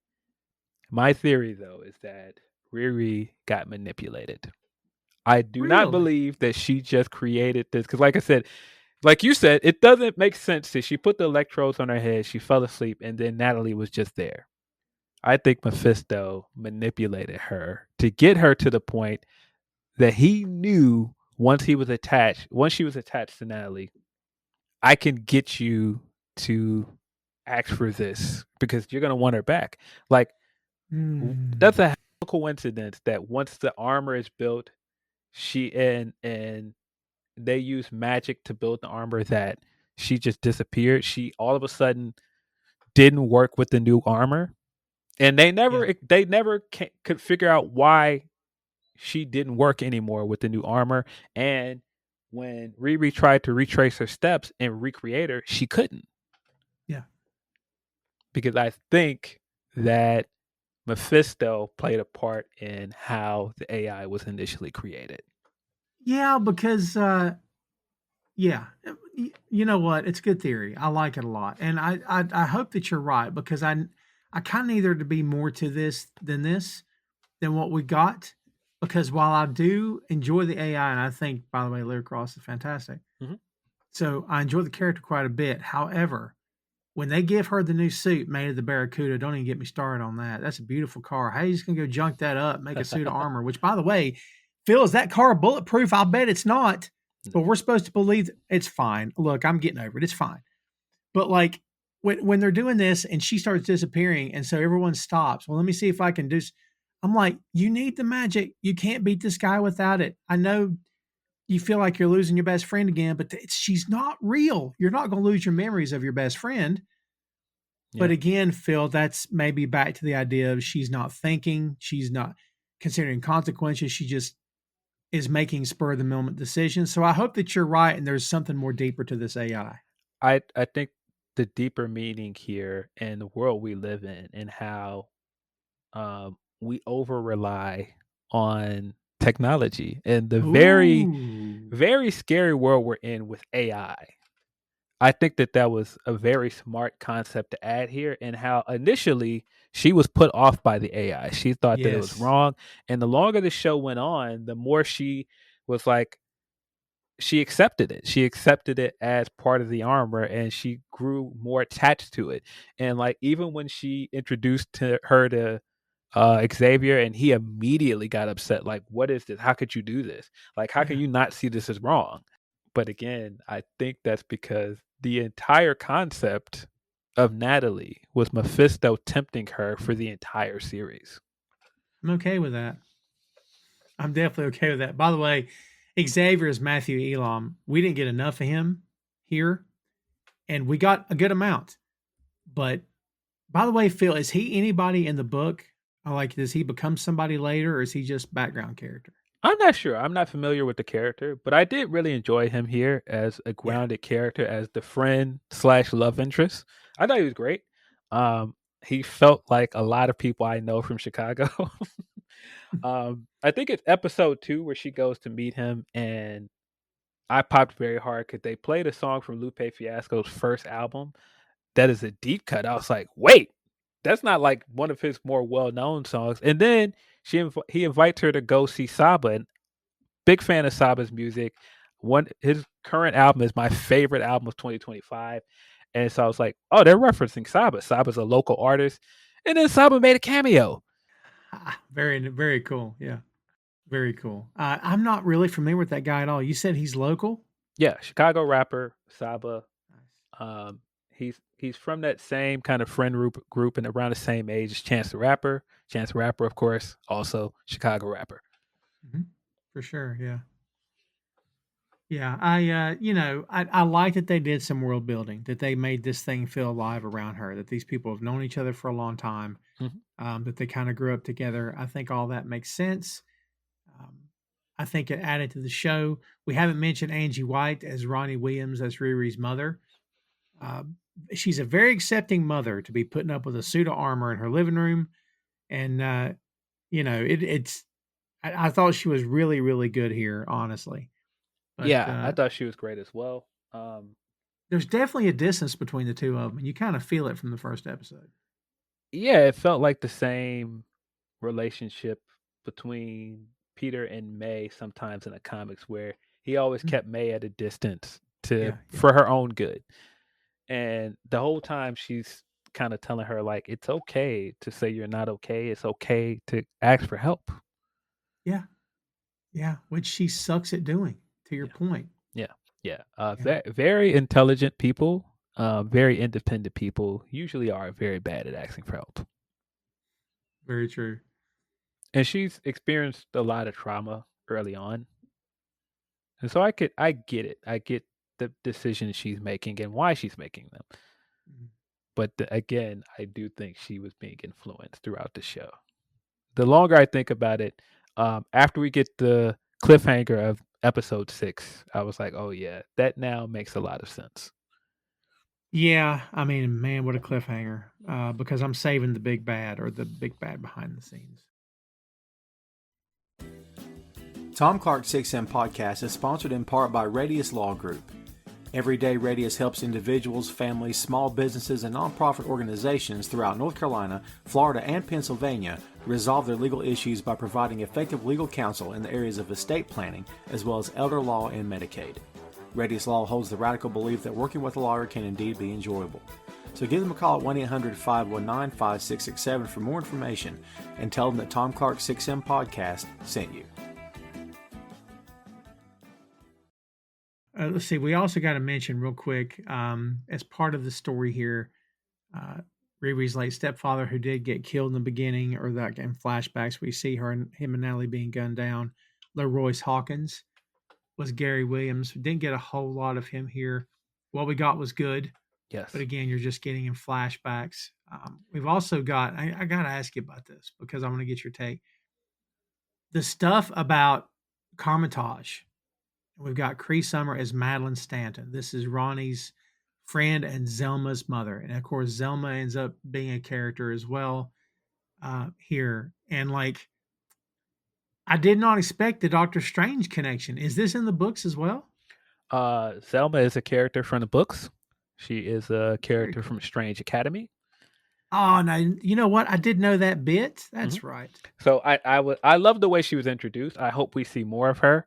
My theory though is that Riri got manipulated. I do not Really? believe that she just created this because, like I said, like you said, it doesn't make sense that she put the electrodes on her head, she fell asleep, and then Natalie was just there. I think Mephisto manipulated her to get her to the point that he knew once she was attached to Natalie, I can get you to ask for this because you're gonna want her back. Like Hmm. that's a coincidence that once the armor is built, she and they use magic to build the armor that she just disappeared. She all of a sudden didn't work with the new armor, and Yeah. they never could figure out why she didn't work anymore with the new armor. And when Riri tried to retrace her steps and recreate her, she couldn't, Yeah. because I think that Mephisto played a part in how the AI was initially created. Yeah, because yeah, you know what? It's a good theory. I like it a lot, and I hope that you're right because I kind of need there to be more to this than what we got. Because while I do enjoy the AI, and I think, by the way, Lyric Cross is fantastic, Mhm. so I enjoy the character quite a bit. However, when they give her the new suit made of the Barracuda, don't even get me started on that. That's a beautiful car. How you just gonna go junk that up, make a suit of armor? Which, by the way, Phil, is that car bulletproof? I'll bet it's not. But we're supposed to believe it's fine. Look, I'm getting over it. It's fine. But like when they're doing this and she starts disappearing, and so everyone stops. Well, let me see if I can do. I'm like, you need the magic. You can't beat this guy without it. I know you feel like you're losing your best friend again, but she's not real. You're not going to lose your memories of your best friend. But Yeah. again, Phil, that's maybe back to the idea of she's not thinking, she's not considering consequences. She just is making spur of the moment decisions. So I hope that you're right and there's something more deeper to this AI. I think the deeper meaning here in the world we live in and how we over rely on technology and the very, Ooh. very scary world we're in with AI. I think that that was a very smart concept to add here, and how initially she was put off by the AI. She thought that it was Yes. wrong. And the longer the show went on, the more she was like, she accepted it. She accepted it as part of the armor, and she grew more attached to it. And like even when she introduced her to Xavier, and he immediately got upset. Like, what is this? How could you do this? Like, how can Yeah. you not see this as wrong? But again, I think that's because the entire concept of Natalie was Mephisto tempting her for the entire series. I'm okay with that. I'm definitely okay with that. By the way, Xavier is Matthew Elam. We didn't get enough of him here, and we got a good amount. But by the way, Phil, is he anybody in the book? Like, does he become somebody later, or is he just background character? I'm not sure. I'm not familiar with the character, but I did really enjoy him here as a Yeah. grounded character, as the friend slash love interest. I thought he was great. He felt like a lot of people I know from Chicago. I think it's episode 2 where she goes to meet him, and I popped very hard because they played a song from Lupe Fiasco's first album that is a deep cut. I was like, wait, that's not like one of his more well known songs. And then he invites her to go see Saba, and big fan of Saba's music. His current album is my favorite album of 2025. And so I was like, oh, they're referencing Saba. Saba's a local artist. And then Saba made a cameo. Very, very cool. Yeah. Very cool. I'm not really familiar with that guy at all. You said he's local? Yeah, Chicago rapper Saba. Nice. Um, he's from that same kind of friend group and around the same age as Chance the Rapper. Chance the Rapper, of course, also Chicago rapper. Mhm. For sure. Yeah. Yeah. I like that they did some world building, that they made this thing feel alive around her, that these people have known each other for a long time, Mhm. that they kind of grew up together. I think all that makes sense. Um, I think it added to the show. We haven't mentioned Angie White as Ronnie Williams, as Riri's mother. Uh, she's a very accepting mother to be putting up with a suit of armor in her living room. And, it's, I thought she was really, really good here, honestly. But Yeah, I thought she was great as well. there's definitely a distance between the two of them. And you kind of feel it from the first episode. Yeah, it felt like the same relationship between Peter and May sometimes in the comics, where he always Mhm. kept May at a distance to Yeah. Yeah. for her own good. And the whole time she's kind of telling her like it's okay to say you're not okay. It's okay to ask for help. Yeah. Yeah. Which she sucks at doing. to your point. Yeah. Yeah. Very intelligent people, very independent people usually are very bad at asking for help. Very true. And she's experienced a lot of trauma early on. And so I get it. I get the decisions she's making and why she's making them. Mhm. But again, I do think she was being influenced throughout the show. The longer I think about it, after we get the cliffhanger of episode 6, I was like, oh yeah, that now makes a lot of sense. Yeah, I mean, man, what a cliffhanger! Because I'm saving the big bad or the big bad behind the scenes. Tom Clark's 6M podcast is sponsored in part by Radius Law Group. Every day, Radius helps individuals, families, small businesses, and nonprofit organizations throughout North Carolina, Florida, and Pennsylvania resolve their legal issues by providing effective legal counsel in the areas of estate planning, as well as elder law and Medicaid. Radius Law holds the radical belief that working with a lawyer can indeed be enjoyable. So give them a call at 1-800-519-5667 for more information and tell them that Tom Clark's 6M podcast sent you. Let's see. We also got to mention real quick, as part of the story here, Riri's late stepfather, who did get killed in the beginning, or that in flashbacks, we see him and Natalie being gunned down. LeRoyce Hawkins was Gary Williams. We didn't get a whole lot of him here. What we got was good, Yes. but again, you're just getting in flashbacks. We've also got. I got to ask you about this because I want to get your take. The stuff about Carmitage. We've got Cree Summer as Madeline Stanton. This is Ronnie's friend and Zelma's mother. And of course, Zelma ends up being a character as well here. And like, I did not expect the Doctor Strange connection. Is this in the books as well? Selma is a character from the books. She is a character cool. from Strange Academy. Oh, no. You know what? I did know that bit. That's right. So I love the way she was introduced. I hope we see more of her.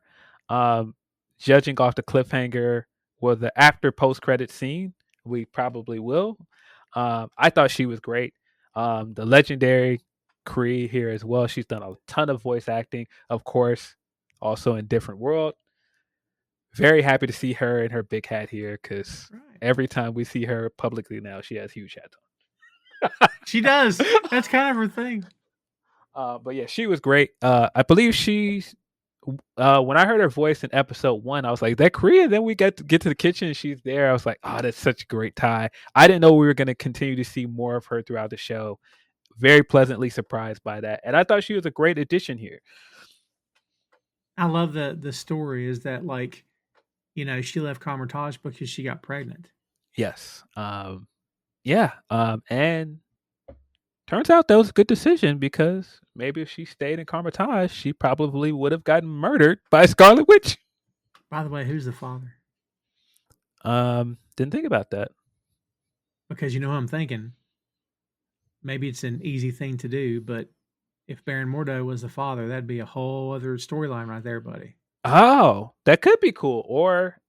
Judging off the cliffhanger or the after post credit scene, we probably will. I thought she was great. The legendary Cree here as well. She's done a ton of voice acting, of course, also in Different World. Very happy to see her in her big hat here because every time we see her publicly now, she has huge hats on. She does. That's kind of her thing. But yeah, she was great. I believe she's when I heard her voice in episode 1, I was like, that Korea. Then we get to the kitchen and she's there. I was like, oh, that's such a great tie. I didn't know we were going to continue to see more of her throughout the show. Very pleasantly surprised by that. And I thought she was a great addition here. I love the story is that, like, you know, she left Carmitage because she got pregnant. Yes. And turns out that was a good decision because maybe if she stayed in Carmitage, she probably would have gotten murdered by Scarlet Witch. By the way, who's the father? Didn't think about that. Because you know what I'm thinking. Maybe it's an easy thing to do, but if Baron Mordo was the father, that'd be a whole other storyline right there, buddy. Oh, that could be cool. Or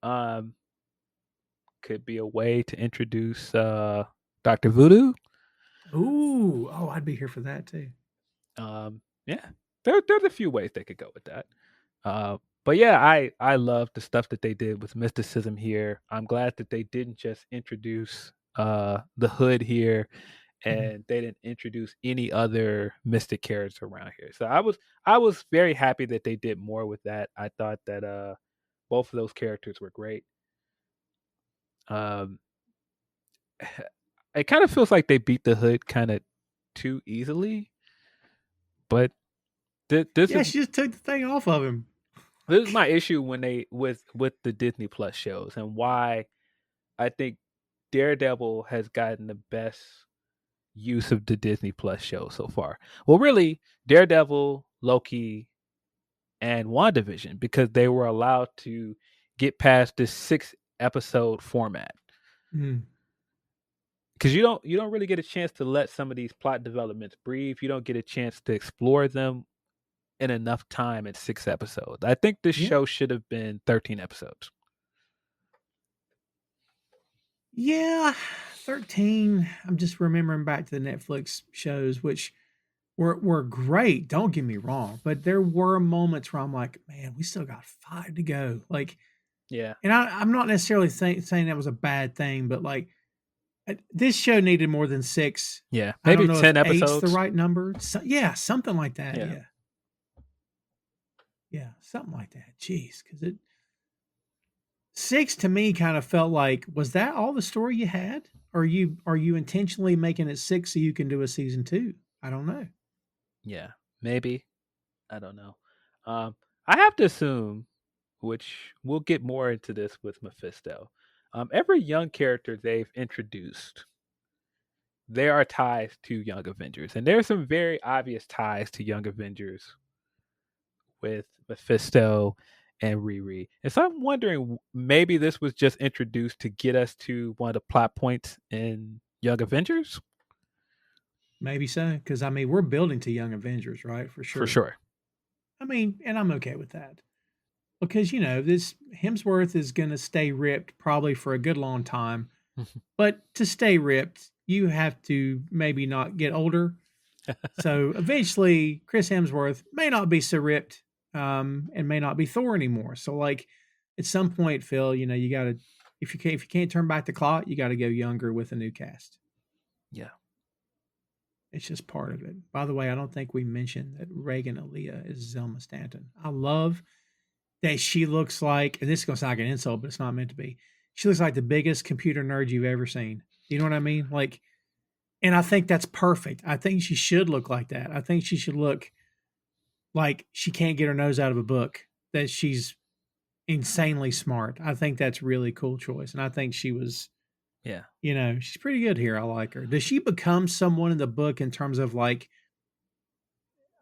could be a way to introduce Dr. Voodoo. Ooh, oh, I'd be here for that too. Yeah. There's a few ways they could go with that. But yeah, I love the stuff that they did with mysticism here. I'm glad that they didn't just introduce the Hood here and they didn't introduce any other mystic characters around here. So I was very happy that they did more with that. I thought that both of those characters were great. It kind of feels like they beat the Hood kind of too easily, but this is she just took the thing off of him. This is my issue when they with the Disney Plus shows and why I think Daredevil has gotten the best use of the Disney Plus show so far. Well, really, Daredevil, Loki, and WandaVision because they were allowed to get past this 6-episode format. Because you don't really get a chance to let some of these plot developments breathe. You don't get a chance to explore them in enough time in 6 episodes. I think this show should have been 13 episodes. Yeah, 13. I'm just remembering back to the Netflix shows, which were great. Don't get me wrong, but there were moments where I'm like, man, we still got 5 to go. Like, Yeah. and I'm not necessarily saying that was a bad thing, but like this show needed more than 6. Yeah. I don't Maybe know if 10 eight's the episodes. right number. So, yeah, something like that. Yeah. Yeah, something like that. Jeez, because it 6 to me kind of felt like, was that all the story you had? Or are you intentionally making it 6 so you can do a season 2? I don't know. Yeah. Maybe. I don't know. I have to assume, which we'll get more into this with Mephisto. Every young character they've introduced, there are ties to Young Avengers, and there's some very obvious ties to Young Avengers with Mephisto and Riri. And so I'm wondering, maybe this was just introduced to get us to one of the plot points in Young Avengers. Maybe so, because I mean, we're building to Young Avengers, right? For For sure. sure. I mean, and I'm okay with that because this Hemsworth is going to stay ripped probably for a good long time. But to stay ripped, you have to maybe not get older. So eventually, Chris Hemsworth may not be so ripped, and may not be Thor anymore. So like, at some point, Phil, you got to if you can't turn back the clock, you got to go younger with a new cast. Yeah. It's just part of it. By the way, I don't think we mentioned that Reagan Aaliyah is Zelma Stanton. I love that she looks like, and this is going to sound like an insult, but it's not meant to be. She looks like the biggest computer nerd you've ever seen. You know what I mean? Like, and I think that's perfect. I think she should look like that. I think she should look like she can't get her nose out of a book, that she's insanely smart. I think that's really cool choice. And I think she was, Yeah. she's pretty good here. I like her. Does she become someone in the book in terms of like,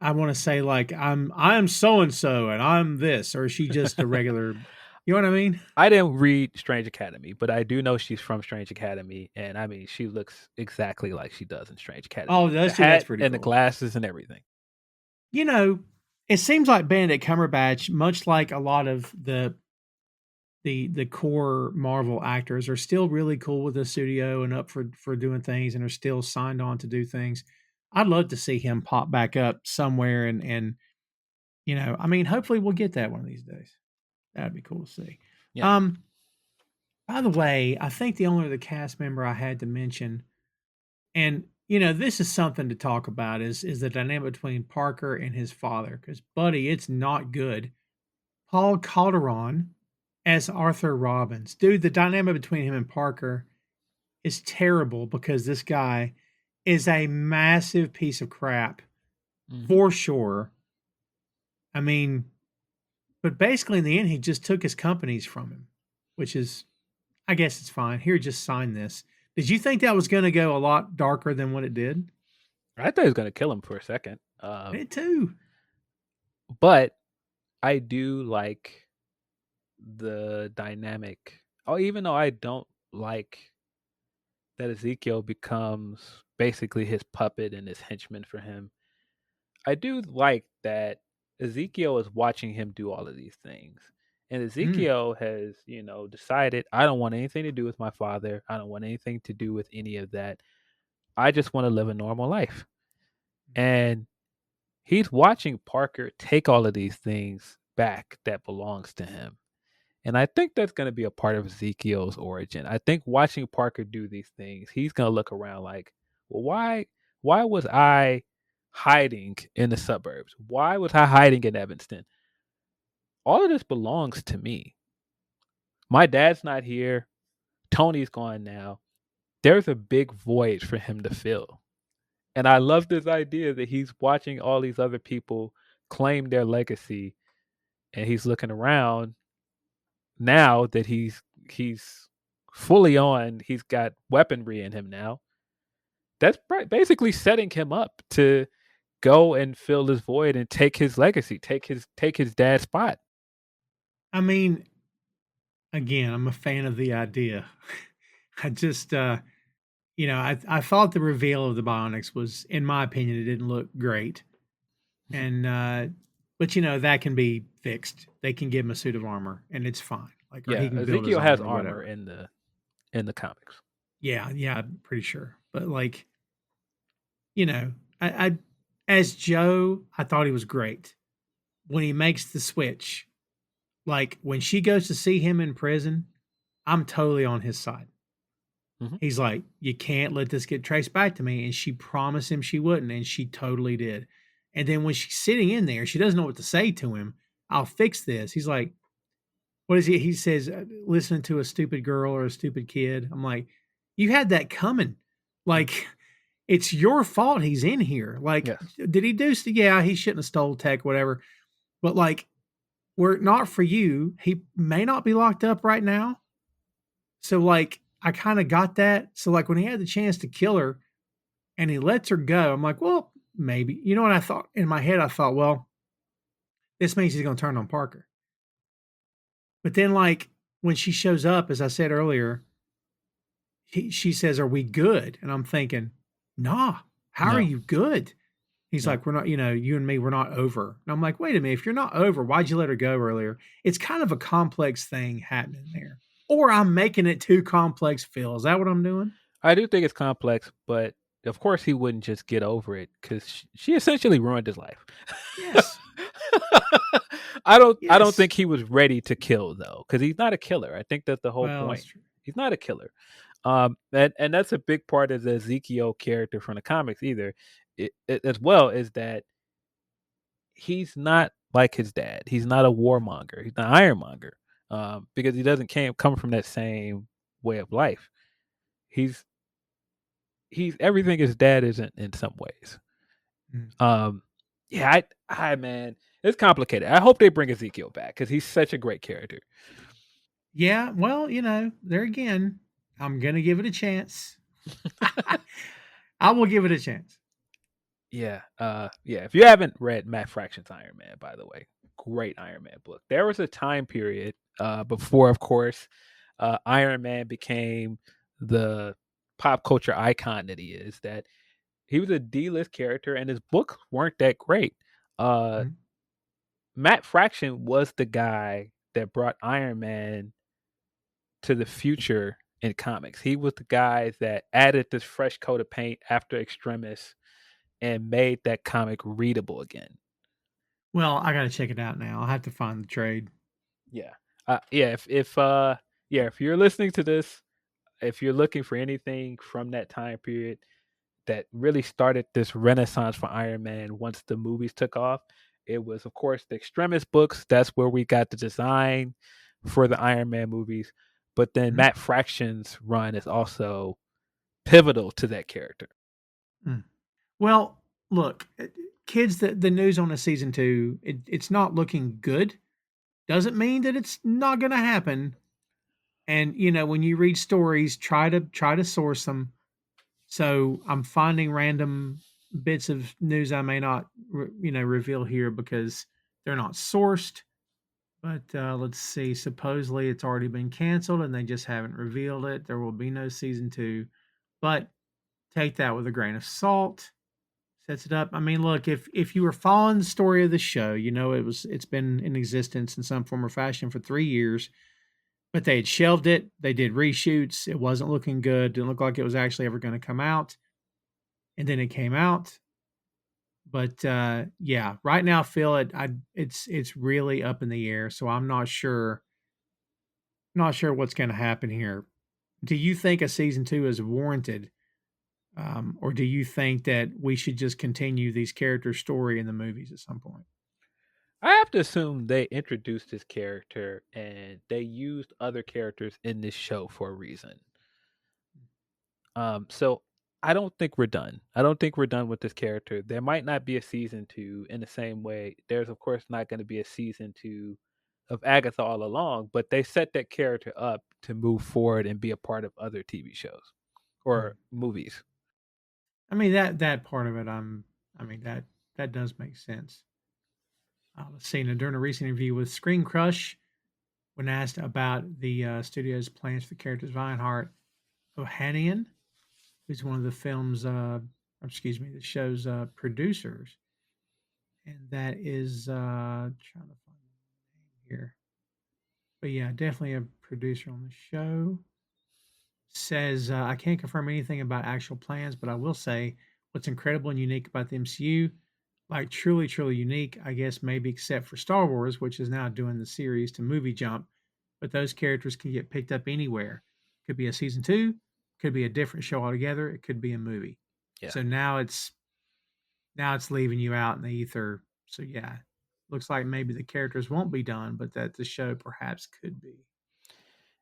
I want to say like I'm so and so and I'm this, or is she just a regular? You know what I mean? I didn't read Strange Academy, but I do know she's from Strange Academy, and I mean, she looks exactly like she does in Strange Academy. Oh, The that's hat pretty and the cool. glasses and everything. You know, it seems like Benedict Cumberbatch, much like a lot of the core Marvel actors, are still really cool with the studio and up for doing things, and are still signed on to do things. I'd love to see him pop back up somewhere, and I mean, hopefully we'll get that one of these days. That'd be cool to see. Yeah. By the way, I think the only other cast member I had to mention, and this is something to talk about, is the dynamic between Parker and his father. Because, buddy, it's not good. Paul Calderon as Arthur Robbins, dude. The dynamic between him and Parker is terrible because this guy is a massive piece of crap for sure. I mean, but basically in the end, he just took his companies from him, which is, I guess it's fine. Here, just sign this. Did you think that was going to go a lot darker than what it did? I thought he was going to kill him for a second. Me too. But I do like the dynamic. Oh, even though I don't like that Ezekiel becomes basically his puppet and his henchman for him, I do like that Ezekiel is watching him do all of these things. And Ezekiel has, decided, I don't want anything to do with my father. I don't want anything to do with any of that. I just want to live a normal life. And he's watching Parker take all of these things back that belongs to him. And I think that's going to be a part of Ezekiel's origin. I think watching Parker do these things, he's going to look around like, well, why was I hiding in the suburbs? Why was I hiding in Evanston? All of this belongs to me. My dad's not here. Tony's gone now. There's a big void for him to fill. And I love this idea that he's watching all these other people claim their legacy, and he's looking around now that he's fully on. He's got weaponry in him now. That's basically setting him up to go and fill this void and take his legacy, take his dad's spot. I mean, again, I'm a fan of the idea. I just, I thought the reveal of the Bionics was, in my opinion, it didn't look great. And, but that can be fixed. They can give him a suit of armor and it's fine. Like, or Yeah, he can build his Ezekiel has or armor whatever. in the comics. Yeah, I'm pretty sure. But like, I as Joe, I thought he was great. When he makes the switch, like when she goes to see him in prison, I'm totally on his side. Mhm. He's like, "You can't let this get traced back to me." And she promised him she wouldn't, and she totally did. And then when she's sitting in there, she doesn't know what to say to him. I'll fix this. He's like, what is he? He says, listening to a stupid girl or a stupid kid. I'm like, you had that coming. Like, it's your fault he's in here. Like, Yes. did he do? Yeah, he shouldn't have stole tech, whatever. But like, were it not for you, he may not be locked up right now. So like, I kind of got that. So like, when he had the chance to kill her and he lets her go, I'm like, well, maybe. You know what I thought in my head? I thought, well, this means he's going to turn on Parker. But then, like, when she shows up, as I said earlier, she says, "Are we good?" And I'm thinking, "Nah, how are No. you good?" He's No. like, "We're not, you and me, we're not over." And I'm like, "Wait a minute, if you're not over, why'd you let her go earlier?" It's kind of a complex thing happening there. Or I'm making it too complex, Phil. Is that what I'm doing? I do think it's complex, but of course he wouldn't just get over it because she essentially ruined his life. Yes. I don't Yes. think he was ready to kill though, because he's not a killer. I think that's the whole Well, that's point. true. He's not a killer. And that's a big part of the Ezekiel character from the comics either. As well is that he's not like his dad. He's not a warmonger. He's not ironmonger. Because he doesn't come from that same way of life. He's he's everything his dad isn't in some ways. Mm. Um, yeah, I man, it's complicated. I hope they bring Ezekiel back because he's such a great character. Yeah, well, there again, I'm gonna give it a chance. I will give it a chance. Yeah, yeah. If you haven't read Matt Fraction's Iron Man, by the way, great Iron Man book. There was a time period before, of course, Iron Man became the pop culture icon that he is. That he was a D-list character, and his books weren't that great. Uh, Mhm. Matt Fraction was the guy that brought Iron Man to the future in comics. He was the guy that added this fresh coat of paint after Extremis and made that comic readable again. Well, I gotta check it out now. I'll have to find the trade. Yeah. Yeah, if you're listening to this, if you're looking for anything from that time period that really started this renaissance for Iron Man once the movies took off, it was of course the Extremis books. That's where we got the design for the Iron Man movies. But then Mhm. Matt Fraction's run is also pivotal to that character. Mm. Well, look, kids, the news on the season 2, it's not looking good. Doesn't mean that it's not gonna happen. And, when you read stories, try to source them. So, I'm finding random bits of news I may not, reveal here because they're not sourced. But, let's see, supposedly it's already been canceled and they just haven't revealed it. There will be no season 2, but take that with a grain of salt. Sets it up. I mean, look, if you were following the story of the show, it's been in existence in some form or fashion for 3 years, but they had shelved it. They did reshoots. It wasn't looking good. Didn't look like it was actually ever going to come out. And then it came out. But yeah, right now, Phil, it's really up in the air. So I'm not sure what's going to happen here. Do you think a season 2 is warranted? Or do you think that we should just continue these characters' story in the movies at some point? I have to assume they introduced this character and they used other characters in this show for a reason. So I don't think we're done. I don't think we're done with this character. There might not be a season 2 in the same way. There's of course not going to be a season 2 of Agatha all along, but they set that character up to move forward and be a part of other TV shows Mm. or movies. I mean that part of it. I mean that does make sense. Let's see. Now, during a recent interview with Screen Crush, when asked about the studio's plans for the characters of Ironheart, Ohanian, who's one of the the show's producers, and that is trying to find the name here, but yeah, definitely a producer on the show. Says, I can't confirm anything about actual plans, but I will say what's incredible and unique about the MCU. like truly, truly unique, I guess, maybe except for Star Wars, which is now doing the series to movie jump. But those characters can get picked up anywhere. Could be a season two, could be a different show altogether, it could be a movie. Yeah. So now it's leaving you out in the ether. So yeah, looks like maybe the characters won't be done, but that the show perhaps could be.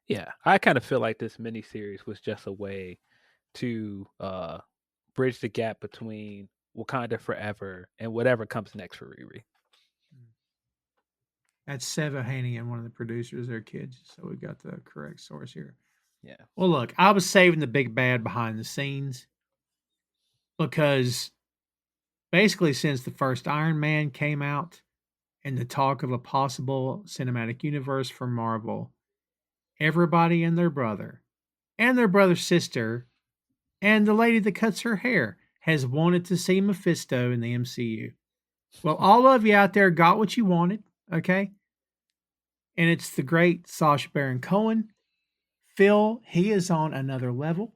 Yeah. I kind of feel like this miniseries was just a way to bridge the gap between Wakanda Forever and whatever comes next for Riri. That's Seva Hanian, one of the producers, their kids. So we got the correct source here. Yeah. Well, look, I was saving the big bad behind the scenes because basically, since the first Iron Man came out and the talk of a possible cinematic universe for Marvel, everybody and their brother's sister and the lady that cuts her hair has wanted to see Mephisto in the MCU. Well, all of you out there got what you wanted, okay? And it's the great Sacha Baron Cohen. Phil, he is on another level.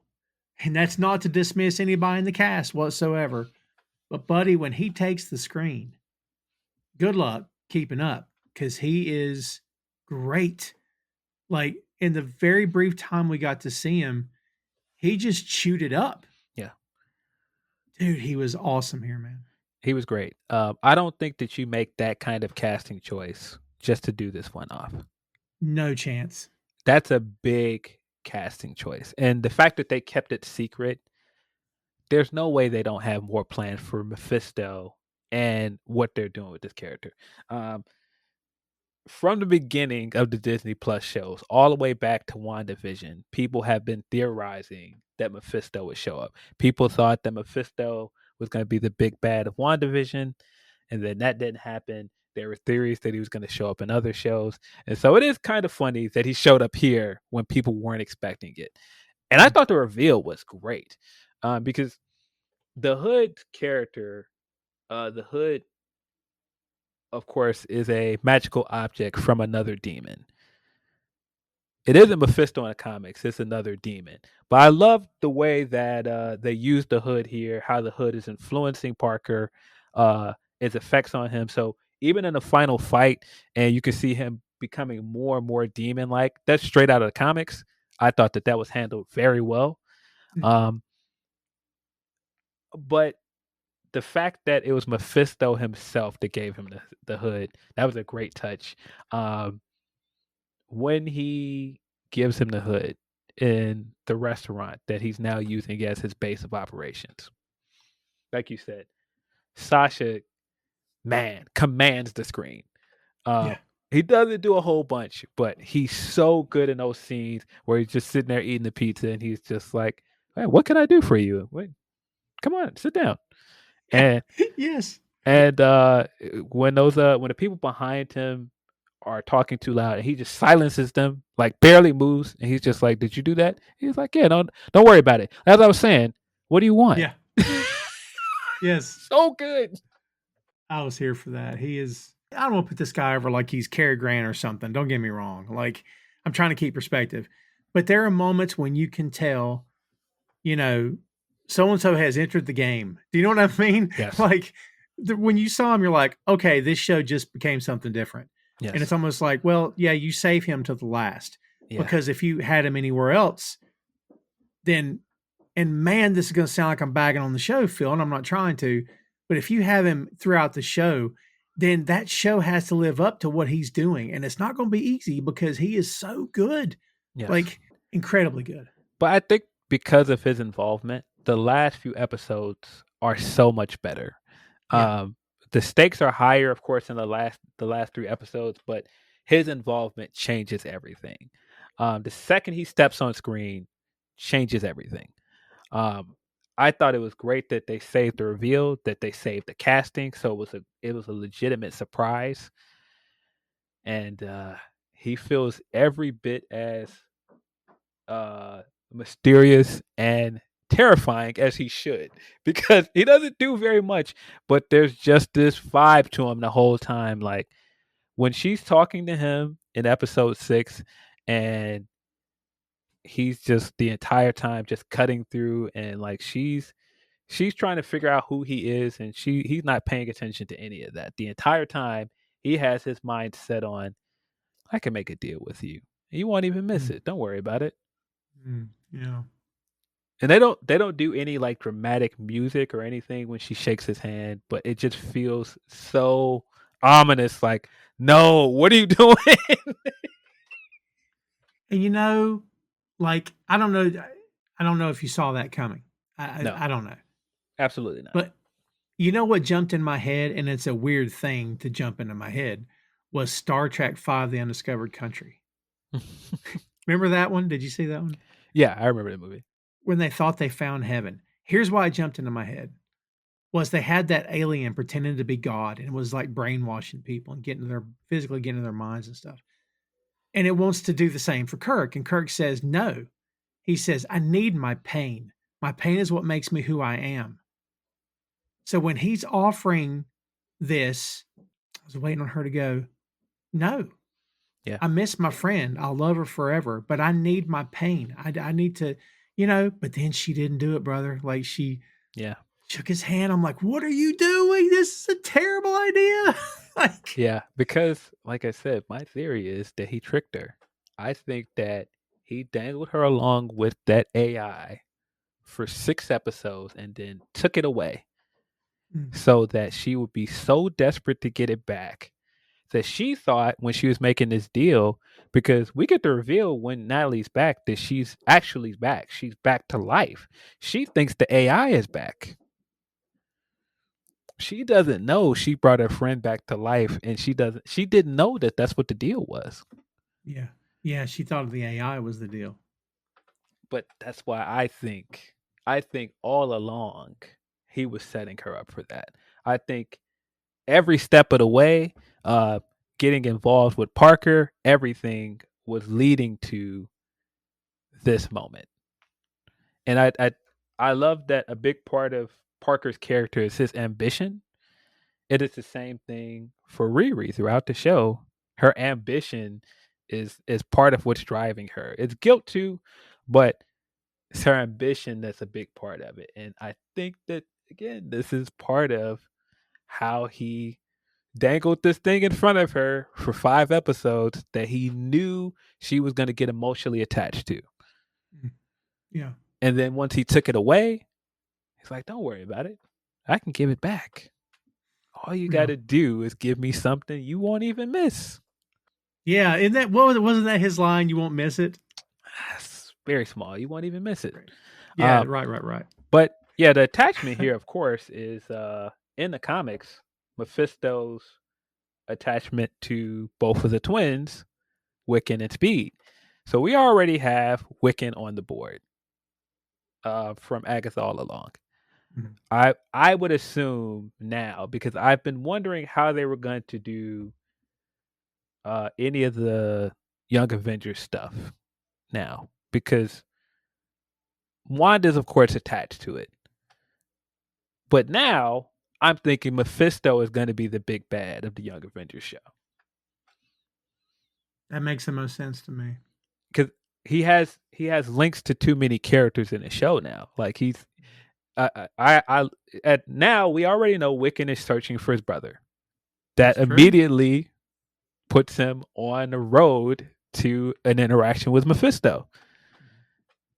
And that's not to dismiss anybody in the cast whatsoever. But, buddy, when he takes the screen, good luck keeping up because he is great. Like, in the very brief time we got to see him, he just chewed it up. Yeah. Dude, he was awesome here, man. He was great. I don't think that you make that kind of casting choice just to do this one off. No chance. That's a big casting choice. And the fact that they kept it secret, there's no way they don't have more plans for Mephisto and what they're doing with this character. From the beginning of the Disney Plus shows, all the way back to WandaVision, people have been theorizing that Mephisto would show up. People thought that Mephisto was going to be the big bad of WandaVision, and then that didn't happen. There were theories that he was going to show up in other shows. And so it is kind of funny that he showed up here when people weren't expecting it. And I thought the reveal was great because the Hood character, the Hood, of course, is a magical object from another demon. It isn't Mephisto in the comics; it's another demon. But I love the way that they use the Hood here. How the Hood is influencing Parker, its effects on him. So even in the final fight, and you can see him becoming more and more demon-like. That's straight out of the comics. I thought that was handled very well. Um, but the fact that it was Mephisto himself that gave him the Hood, that was a great touch. When he gives him the Hood in the restaurant that he's now using as his base of operations, like you said, Sasha, man, commands the screen. Yeah. He doesn't do a whole bunch, but he's so good in those scenes where he's just sitting there eating the pizza and he's just like, hey, what can I do for you? Wait, come on, sit down. And Yes. and when the people behind him are talking too loud and he just silences them, like barely moves, and he's just like, did you do that? He's like, yeah, don't worry about it. As I was saying, what do you want? Yeah. Yes. So good. I was here for that. He is. I don't want to put this guy over like he's Cary Grant or something. Don't get me wrong. Like, I'm trying to keep perspective. But there are moments when you can tell, so and so has entered the game. Do you know what I mean? Yes. Like, when you saw him, you're like, okay, this show just became something different. Yes. And it's almost like, well, yeah, you save him to the last. Yeah. Because if you had him anywhere else, then, and man, this is going to sound like I'm bagging on the show, Phil, and I'm not trying to, but if you have him throughout the show, then that show has to live up to what he's doing. And it's not going to be easy because he is so good. Yes. Like, incredibly good. But I think because of his involvement, the last few episodes are so much better. Yeah. The stakes are higher, of course, in the last 3 episodes, but his involvement changes everything. The second he steps on screen, changes everything. I thought it was great that they saved the reveal, that they saved the casting, so it was a legitimate surprise, and he feels every bit as mysterious and terrifying as he should, because he doesn't do very much, but there's just this vibe to him the whole time. Like when she's talking to him in episode 6 and he's just the entire time just cutting through, and like she's she's trying to figure out who he is, and he's not paying attention to any of that. The entire time he has his mind set on, I can make a deal with you. You won't even miss it. Don't worry about it. Yeah. And they don't do any like dramatic music or anything when she shakes his hand, but it just feels so ominous. Like, no, what are you doing? And like I don't know if you saw that coming. No, I don't know. absolutely not. But you know what jumped in my head, and it's a weird thing to jump into my head, was Star Trek V: The Undiscovered Country. Remember that one? Did you see that one? Yeah, I remember the movie. When they thought they found heaven. Here's why it jumped into my head. Was they had that alien pretending to be God and was like brainwashing people and physically getting their minds and stuff. And it wants to do the same for Kirk. And Kirk says, no. He says, I need my pain. My pain is what makes me who I am. So when he's offering this, I was waiting on her to go, no. Yeah. I miss my friend. I'll love her forever, but I need my pain. I need to, but then she didn't do it, brother. Like she shook his hand. I'm like, what are you doing? This is a terrible idea. Yeah, because like I said, my theory is that he tricked her. I think that he dangled her along with that AI for 6 episodes and then took it away so that she would be so desperate to get it back that she thought when she was making this deal, because we get the reveal when Natalie's back that she's actually back. She's back to life. She thinks the AI is back. She doesn't know she brought her friend back to life, and she didn't know that that's what the deal was. Yeah. Yeah, she thought the AI was the deal. But that's why I think all along he was setting her up for that. I think every step of the way, getting involved with Parker, everything was leading to this moment. And I love that a big part of Parker's character is his ambition. It is the same thing for Riri throughout the show. Her ambition is part of what's driving her. It's guilt too, but it's her ambition that's a big part of it. And I think that again, this is part of how he dangled this thing in front of her for 5 episodes that he knew she was going to get emotionally attached to. Yeah. And then once he took it away, he's like, don't worry about it. I can give it back. All you got to do is give me something you won't even miss. Yeah. Isn't that, wasn't that his line? You won't miss it. It's very small. You won't even miss it. Yeah. Right. But yeah, the attachment here, of course, is in the comics, Mephisto's attachment to both of the twins, Wiccan and Speed. So we already have Wiccan on the board from Agatha all along. Mm-hmm. I would assume now, because I've been wondering how they were going to do any of the Young Avengers stuff now, because Wanda's, of course, attached to it. But now I'm thinking Mephisto is going to be the big bad of the Young Avengers show. That makes the most sense to me. Because he has links to too many characters in the show now. Like he's, now we already know Wiccan is searching for his brother. That immediately puts him on the road to an interaction with Mephisto.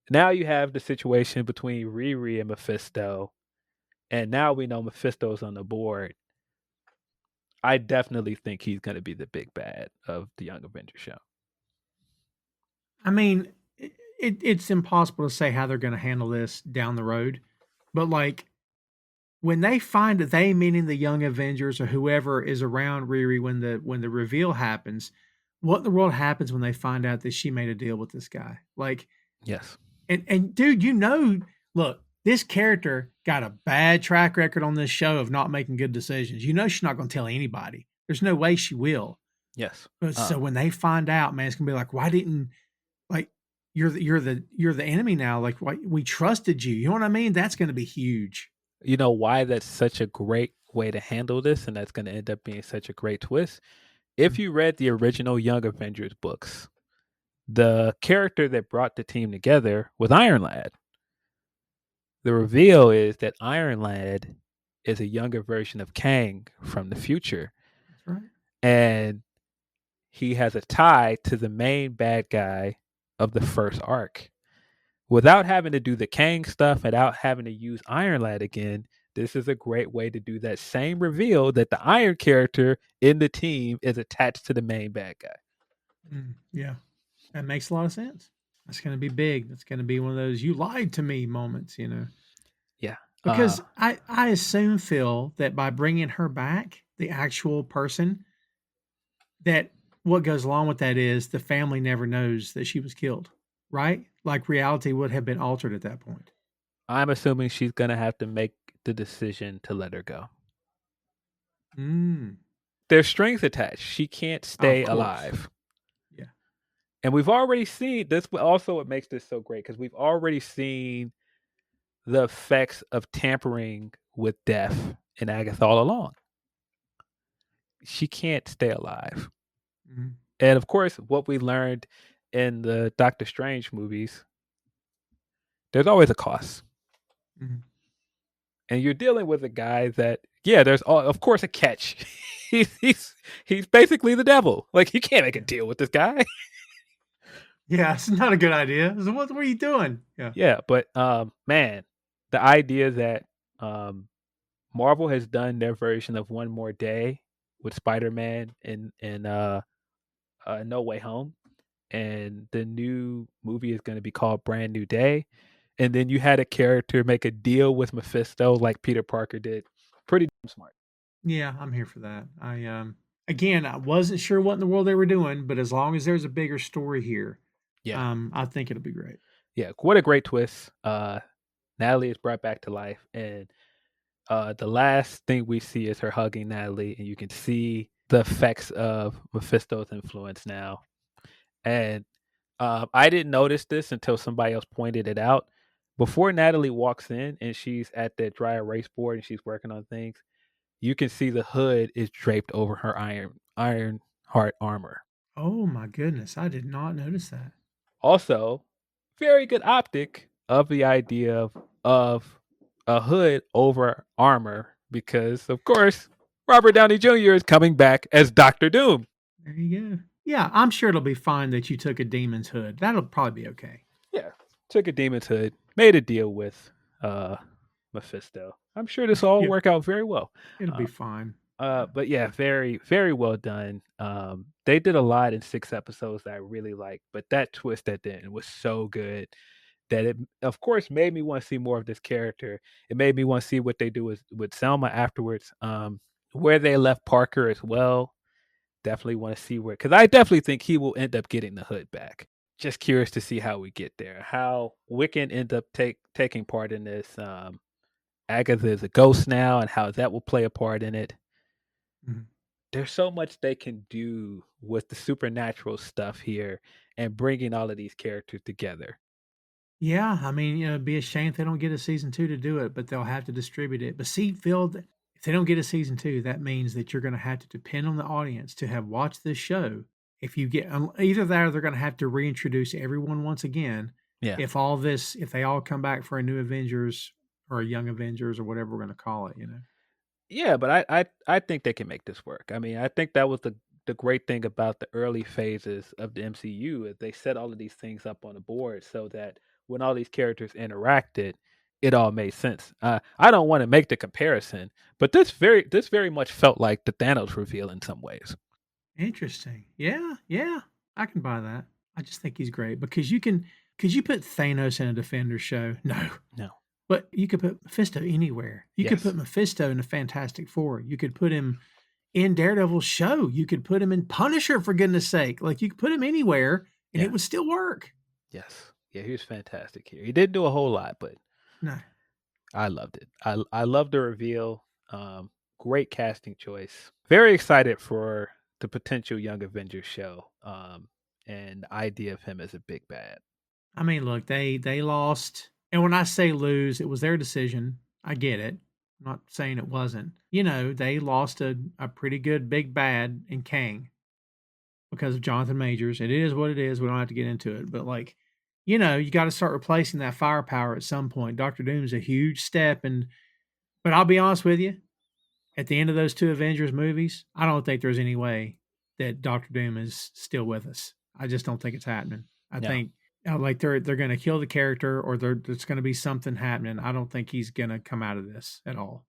Now you have the situation between Riri and Mephisto, and now we know Mephisto's on the board. I definitely think he's going to be the big bad of the Young Avengers show. I mean, it's impossible to say how they're going to handle this down the road, but like when they find that they, meaning the Young Avengers or whoever is around Riri when the reveal happens, what in the world happens when they find out that she made a deal with this guy? Like, yes. And dude, look, this character got a bad track record on this show of not making good decisions. She's not going to tell anybody. There's no way she will. Yes. But so when they find out, man, it's going to be like, why didn't, like, you're the enemy now. Like, why, we trusted you. You know what I mean? That's going to be huge. You know why that's such a great way to handle this, and that's going to end up being such a great twist? If you read the original Young Avengers books, the character that brought the team together was Iron Lad. The reveal is that Iron Lad is a younger version of Kang from the future, That's right. and he has a tie to the main bad guy of the first arc. Without having to do the Kang stuff, without having to use Iron Lad again, this is a great way to do that same reveal that the Iron character in the team is attached to the main bad guy. Yeah, that makes a lot of sense. That's going to be big. That's going to be one of those "you lied to me" moments, Yeah. Because I assume, Phil, that by bringing her back, the actual person, that what goes along with that is the family never knows that she was killed, right? Like reality would have been altered at that point. I'm assuming she's going to have to make the decision to let her go. There's strings attached. She can't stay alive. Yeah. And we've already seen this. Also, what makes this so great because we've already seen the effects of tampering with death in Agatha all along. She can't stay alive. Mm-hmm. And of course, what we learned in the Doctor Strange movies, there's always a cost. Mm-hmm. And you're dealing with a guy that, yeah, there's of course a catch. he's basically the devil. Like you can't make a deal with this guy. Yeah, it's not a good idea. So what were you doing? Yeah. Yeah, but man, the idea that Marvel has done their version of One More Day with Spider-Man in No Way Home, and the new movie is going to be called Brand New Day, and then you had a character make a deal with Mephisto like Peter Parker did. Pretty smart. Yeah, I'm here for that. Again, I wasn't sure what in the world they were doing, but as long as there's a bigger story here, Yeah. I think it'll be great. Yeah, what a great twist. Natalie is brought back to life, and the last thing we see is her hugging Natalie, and you can see the effects of Mephisto's influence now. And I didn't notice this until somebody else pointed it out. Before Natalie walks in and she's at the dry erase board and she's working on things, you can see the hood is draped over her Ironheart armor. Oh my goodness, I did not notice that. Also, very good optic of the idea of a hood over armor because, of course, Robert Downey Jr. is coming back as Doctor Doom. There you go. Yeah, I'm sure it'll be fine that you took a demon's hood. That'll probably be okay. Yeah, took a demon's hood, made a deal with Mephisto. I'm sure this will all work out very well. It'll be fine. But yeah, very, very well done. They did a lot in 6 episodes that I really liked, but that twist at the end was so good that it, of course, made me want to see more of this character. It made me want to see what they do with Selma afterwards. Where they left Parker as well. Definitely want to see where, because I definitely think he will end up getting the hood back. Just curious to see how we get there. How Wiccan ends up taking part in this. Agatha is a ghost now, and how that will play a part in it. Mm-hmm. There's so much they can do with the supernatural stuff here and bringing all of these characters together. Yeah, I mean, it'd be a shame if they don't get a season 2 to do it, but they'll have to distribute it. But see, Phil, if they don't get a season 2, that means that you're going to have to depend on the audience to have watched this show. If you get either that, or they're going to have to reintroduce everyone once again. Yeah. If they all come back for a new Avengers or a Young Avengers or whatever we're going to call it, Yeah, but I think they can make this work. I mean, I think that was the great thing about the early phases of the MCU is they set all of these things up on the board so that when all these characters interacted, it all made sense. I don't want to make the comparison, but this very much felt like the Thanos reveal in some ways. Interesting. Yeah, I can buy that. I just think he's great because could you put Thanos in a Defender show? No. But you could put Mephisto anywhere. You could put Mephisto in the Fantastic Four. You could put him in Daredevil's show. You could put him in Punisher, for goodness sake. Like, you could put him anywhere, and it would still work. Yes. Yeah, he was fantastic here. He didn't do a whole lot, but no, I loved it. I loved the reveal. Great casting choice. Very excited for the potential Young Avengers show and the idea of him as a big bad. I mean, look, they lost. And when I say lose, it was their decision. I get it. I'm not saying it wasn't. They lost a pretty good big bad in Kang because of Jonathan Majors. It is what it is. We don't have to get into it. But, like, you know, you got to start replacing that firepower at some point. Doctor Doom's a huge step, but I'll be honest with you, at the end of those two Avengers movies, I don't think there's any way that Doctor Doom is still with us. I just don't think it's happening. I No, think like they're going to kill the character, or there's going to be something happening. I don't think he's going to come out of this at all.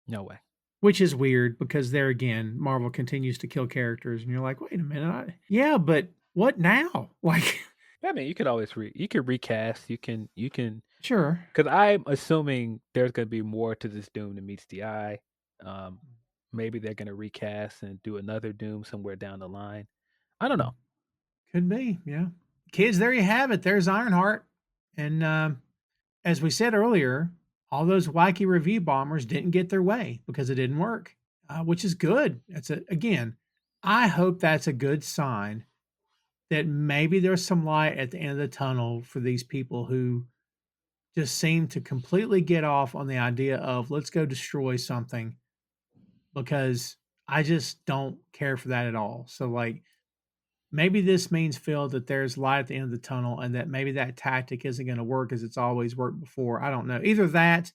no way. Which is weird because there again, Marvel continues to kill characters, and you're like, wait a minute, yeah, but what now? Like, I mean, you could always you could recast. You can sure, because I'm assuming there's going to be more to this Doom than meets the eye. Um, maybe they're going to recast and do another Doom somewhere down the line. I don't know. could be, yeah. Kids, there you have it. There's Ironheart, and as we said earlier, all those wacky review bombers didn't get their way because it didn't work, which is good. Again, I hope that's a good sign that maybe there's some light at the end of the tunnel for these people who just seem to completely get off on the idea of let's go destroy something, because I just don't care for that at all. So like maybe this means, Phil, that there's light at the end of the tunnel, and that maybe that tactic isn't going to work as it's always worked before. I don't know. Either that,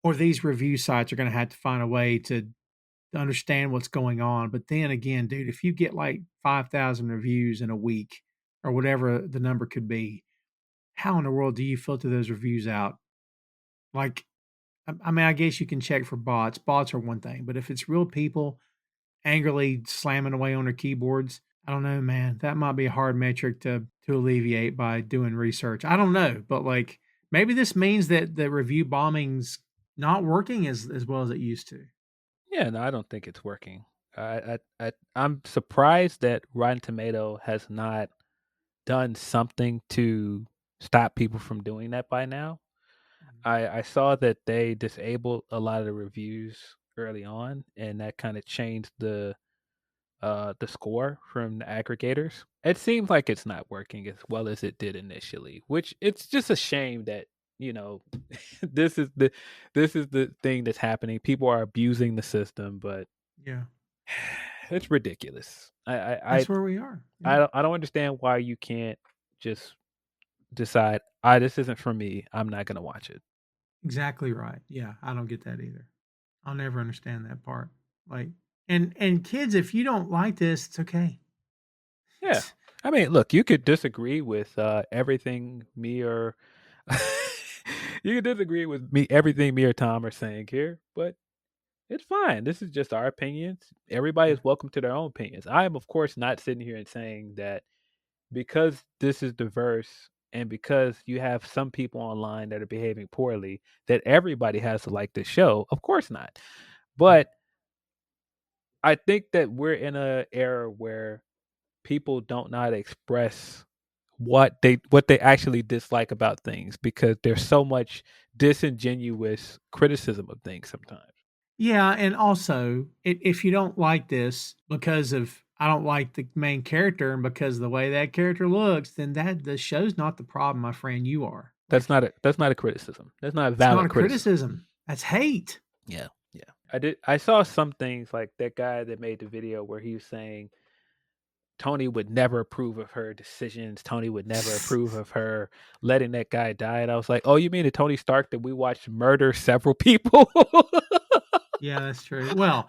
or these review sites are going to have to find a way to understand what's going on. But then again, dude, if you get like 5,000 reviews in a week or whatever the number could be, how in the world do you filter those reviews out? Like, I mean, I guess you can check for bots. Bots are one thing, but if it's real people angrily slamming away on their keyboards, I don't know, man. That might be a hard metric to alleviate by doing research. I don't know, but like maybe this means that the review bombing's not working as well as it used to. Yeah, no, I don't think it's working. I'm surprised that Rotten Tomato has not done something to stop people from doing that by now. I saw that they disabled a lot of the reviews early on, and that kind of changed the score from the aggregators. It seems like it's not working as well as it did initially, which it's just a shame that you know this is the thing that's happening. People are abusing the system, but Yeah, it's ridiculous. that's where we are. I Yeah, I don't understand why you can't just decide, "I this isn't for me. I'm not gonna watch it." exactly right. Yeah, I don't get that either. I'll never understand that part. Like, and kids, if you don't like this, it's okay. Yeah. I mean, look, you could disagree with everything me or you could disagree with me everything me or Tom are saying here, but it's fine. This is just our opinions. Everybody Yeah. is welcome to their own opinions. I am, of course, not sitting here and saying that because this is diverse and because you have some people online that are behaving poorly, that everybody has to like this show. Of course not. But I think that we're in an era where people don't know how to express what they actually dislike about things because there's so much disingenuous criticism of things sometimes. Yeah, and also, if you don't like this because of I don't like the main character and because of the way that character looks, then that the show's not the problem, my friend. You are. Like, That's not a criticism. That's not a it's not valid a criticism. criticism. That's hate. Yeah, yeah. I saw some things like that guy that made the video where he was saying Tony would never approve of her decisions. Tony would never approve of her letting that guy die. And I was like, oh, you mean the Tony Stark that we watched murder several people? Yeah, that's true. Well,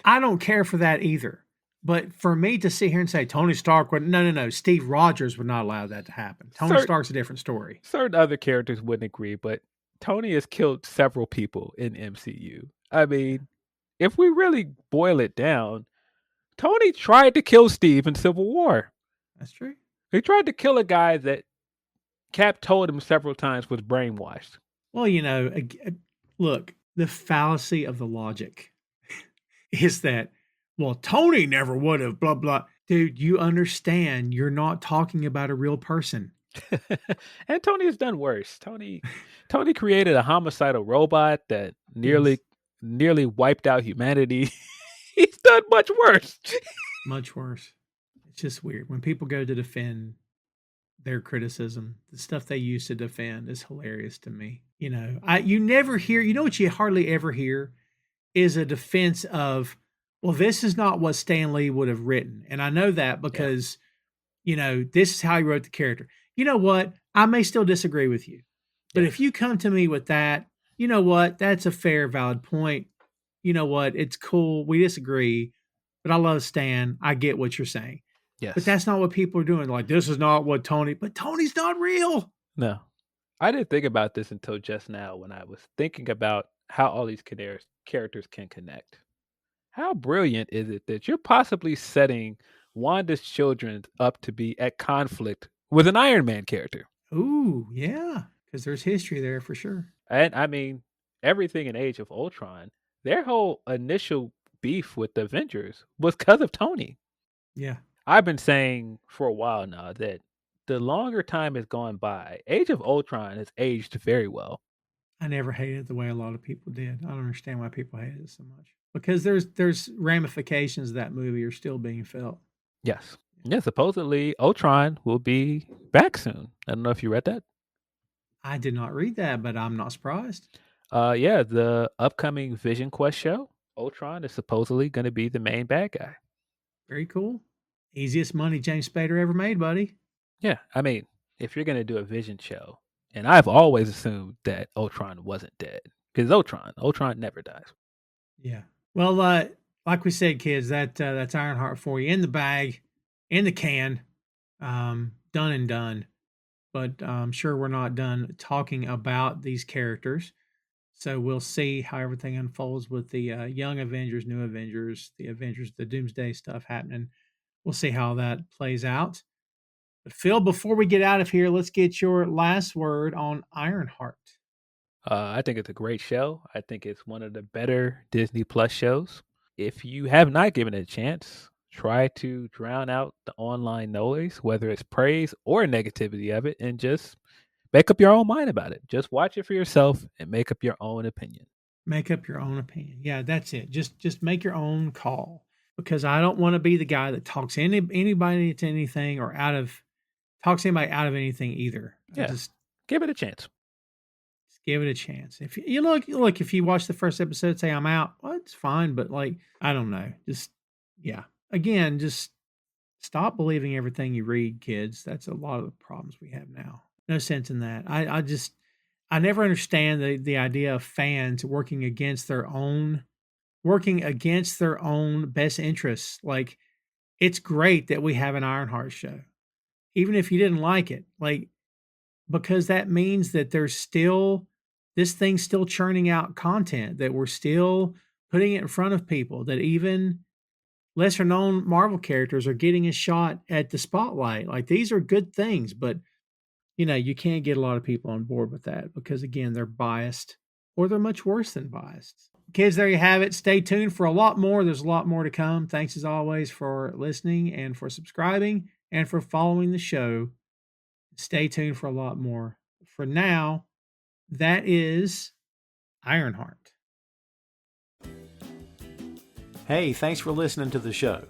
I don't care for that either. But for me to sit here and say Tony Stark would no, Steve Rogers would not allow that to happen. Tony Stark's a different story. Certain other characters wouldn't agree, but Tony has killed several people in MCU. I mean, if we really boil it down, Tony tried to kill Steve in Civil War. That's true. He tried to kill a guy that Cap told him several times was brainwashed. Well, look, the fallacy of the logic is that, well, Tony never would have, blah, blah. Dude, you understand you're not talking about a real person. And Tony has done worse. Tony created a homicidal robot that nearly wiped out humanity. He's done much worse. Much worse. It's just weird. When people go to defend their criticism, the stuff they use to defend is hilarious to me. You never hear, what you hardly ever hear is a defense of, well, this is not what Stan Lee would have written. And I know that because, this is how he wrote the character. you know what? I may still disagree with you. But Yeah. if you come to me with that, you know what? That's a fair, valid point. You know what? It's cool. We disagree, but I love Stan. I get what you're saying. But Yes. that's not what people are doing. Like, this is not what Tony, but Tony's not real. No. I didn't think about this until just now when I was thinking about how all these characters can connect. How brilliant is it that you're possibly setting Wanda's children up to be at conflict with an Iron Man character? Ooh, yeah. Because there's history there for sure. And I mean, everything in Age of Ultron, their whole initial beef with the Avengers was because of Tony. Yeah. I've been saying for a while now that the longer time has gone by, Age of Ultron has aged very well. I never hated it the way a lot of people did. I don't understand why people hated it so much. Because there's ramifications of that movie are still being felt. Yes. Yeah, supposedly Ultron will be back soon. I don't know if you read that. I did not read that, but I'm not surprised. Yeah, the upcoming Vision Quest show, Ultron is supposedly going to be the main bad guy. Very cool. Easiest money James Spader ever made, buddy. Yeah, I mean, if you're going to do a Vision show, and I've always assumed that Ultron wasn't dead because Ultron never dies. Yeah. Well, like we said, kids, that's Ironheart for you in the bag, in the can, done and done. But I'm sure we're not done talking about these characters. So we'll see how everything unfolds with the Young Avengers, New Avengers, the Doomsday stuff happening. We'll see how that plays out. But Phil, before we get out of here, let's get your last word on Ironheart. I think it's a great show. I think it's one of the better Disney Plus shows. If you have not given it a chance, try to drown out the online noise, whether it's praise or negativity of it, and just make up your own mind about it. Just watch it for yourself and make up your own opinion. Make up your own opinion. Yeah, that's it. Just make your own call, because I don't want to be the guy that talks anybody into anything or talks anybody out of anything either. Yeah. Just Give it a chance. give it a chance. If you look, if you watch the first episode, say I'm out, well, it's fine. But like, I don't know. Just, yeah. Again, just stop believing everything you read, kids. That's a lot of the problems we have now. No sense in that. I never understand the idea of fans working against their own best interests. Like, it's great that we have an Ironheart show, even if you didn't like it, like, because that means that this thing's still churning out content, that we're still putting it in front of people, that even lesser known Marvel characters are getting a shot at the spotlight. Like, these are good things, but you can't get a lot of people on board with that because, again, they're biased, or they're much worse than biased. Kids, there you have it. Stay tuned for a lot more. There's a lot more to come. Thanks as always for listening and for subscribing and for following the show. Stay tuned for a lot more. For now, that is Ironheart. Hey, thanks for listening to the show.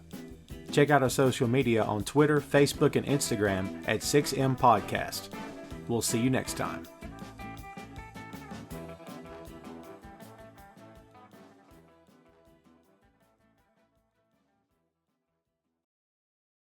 Check out our social media on Twitter, Facebook, and Instagram at 6M Podcast. We'll see you next time.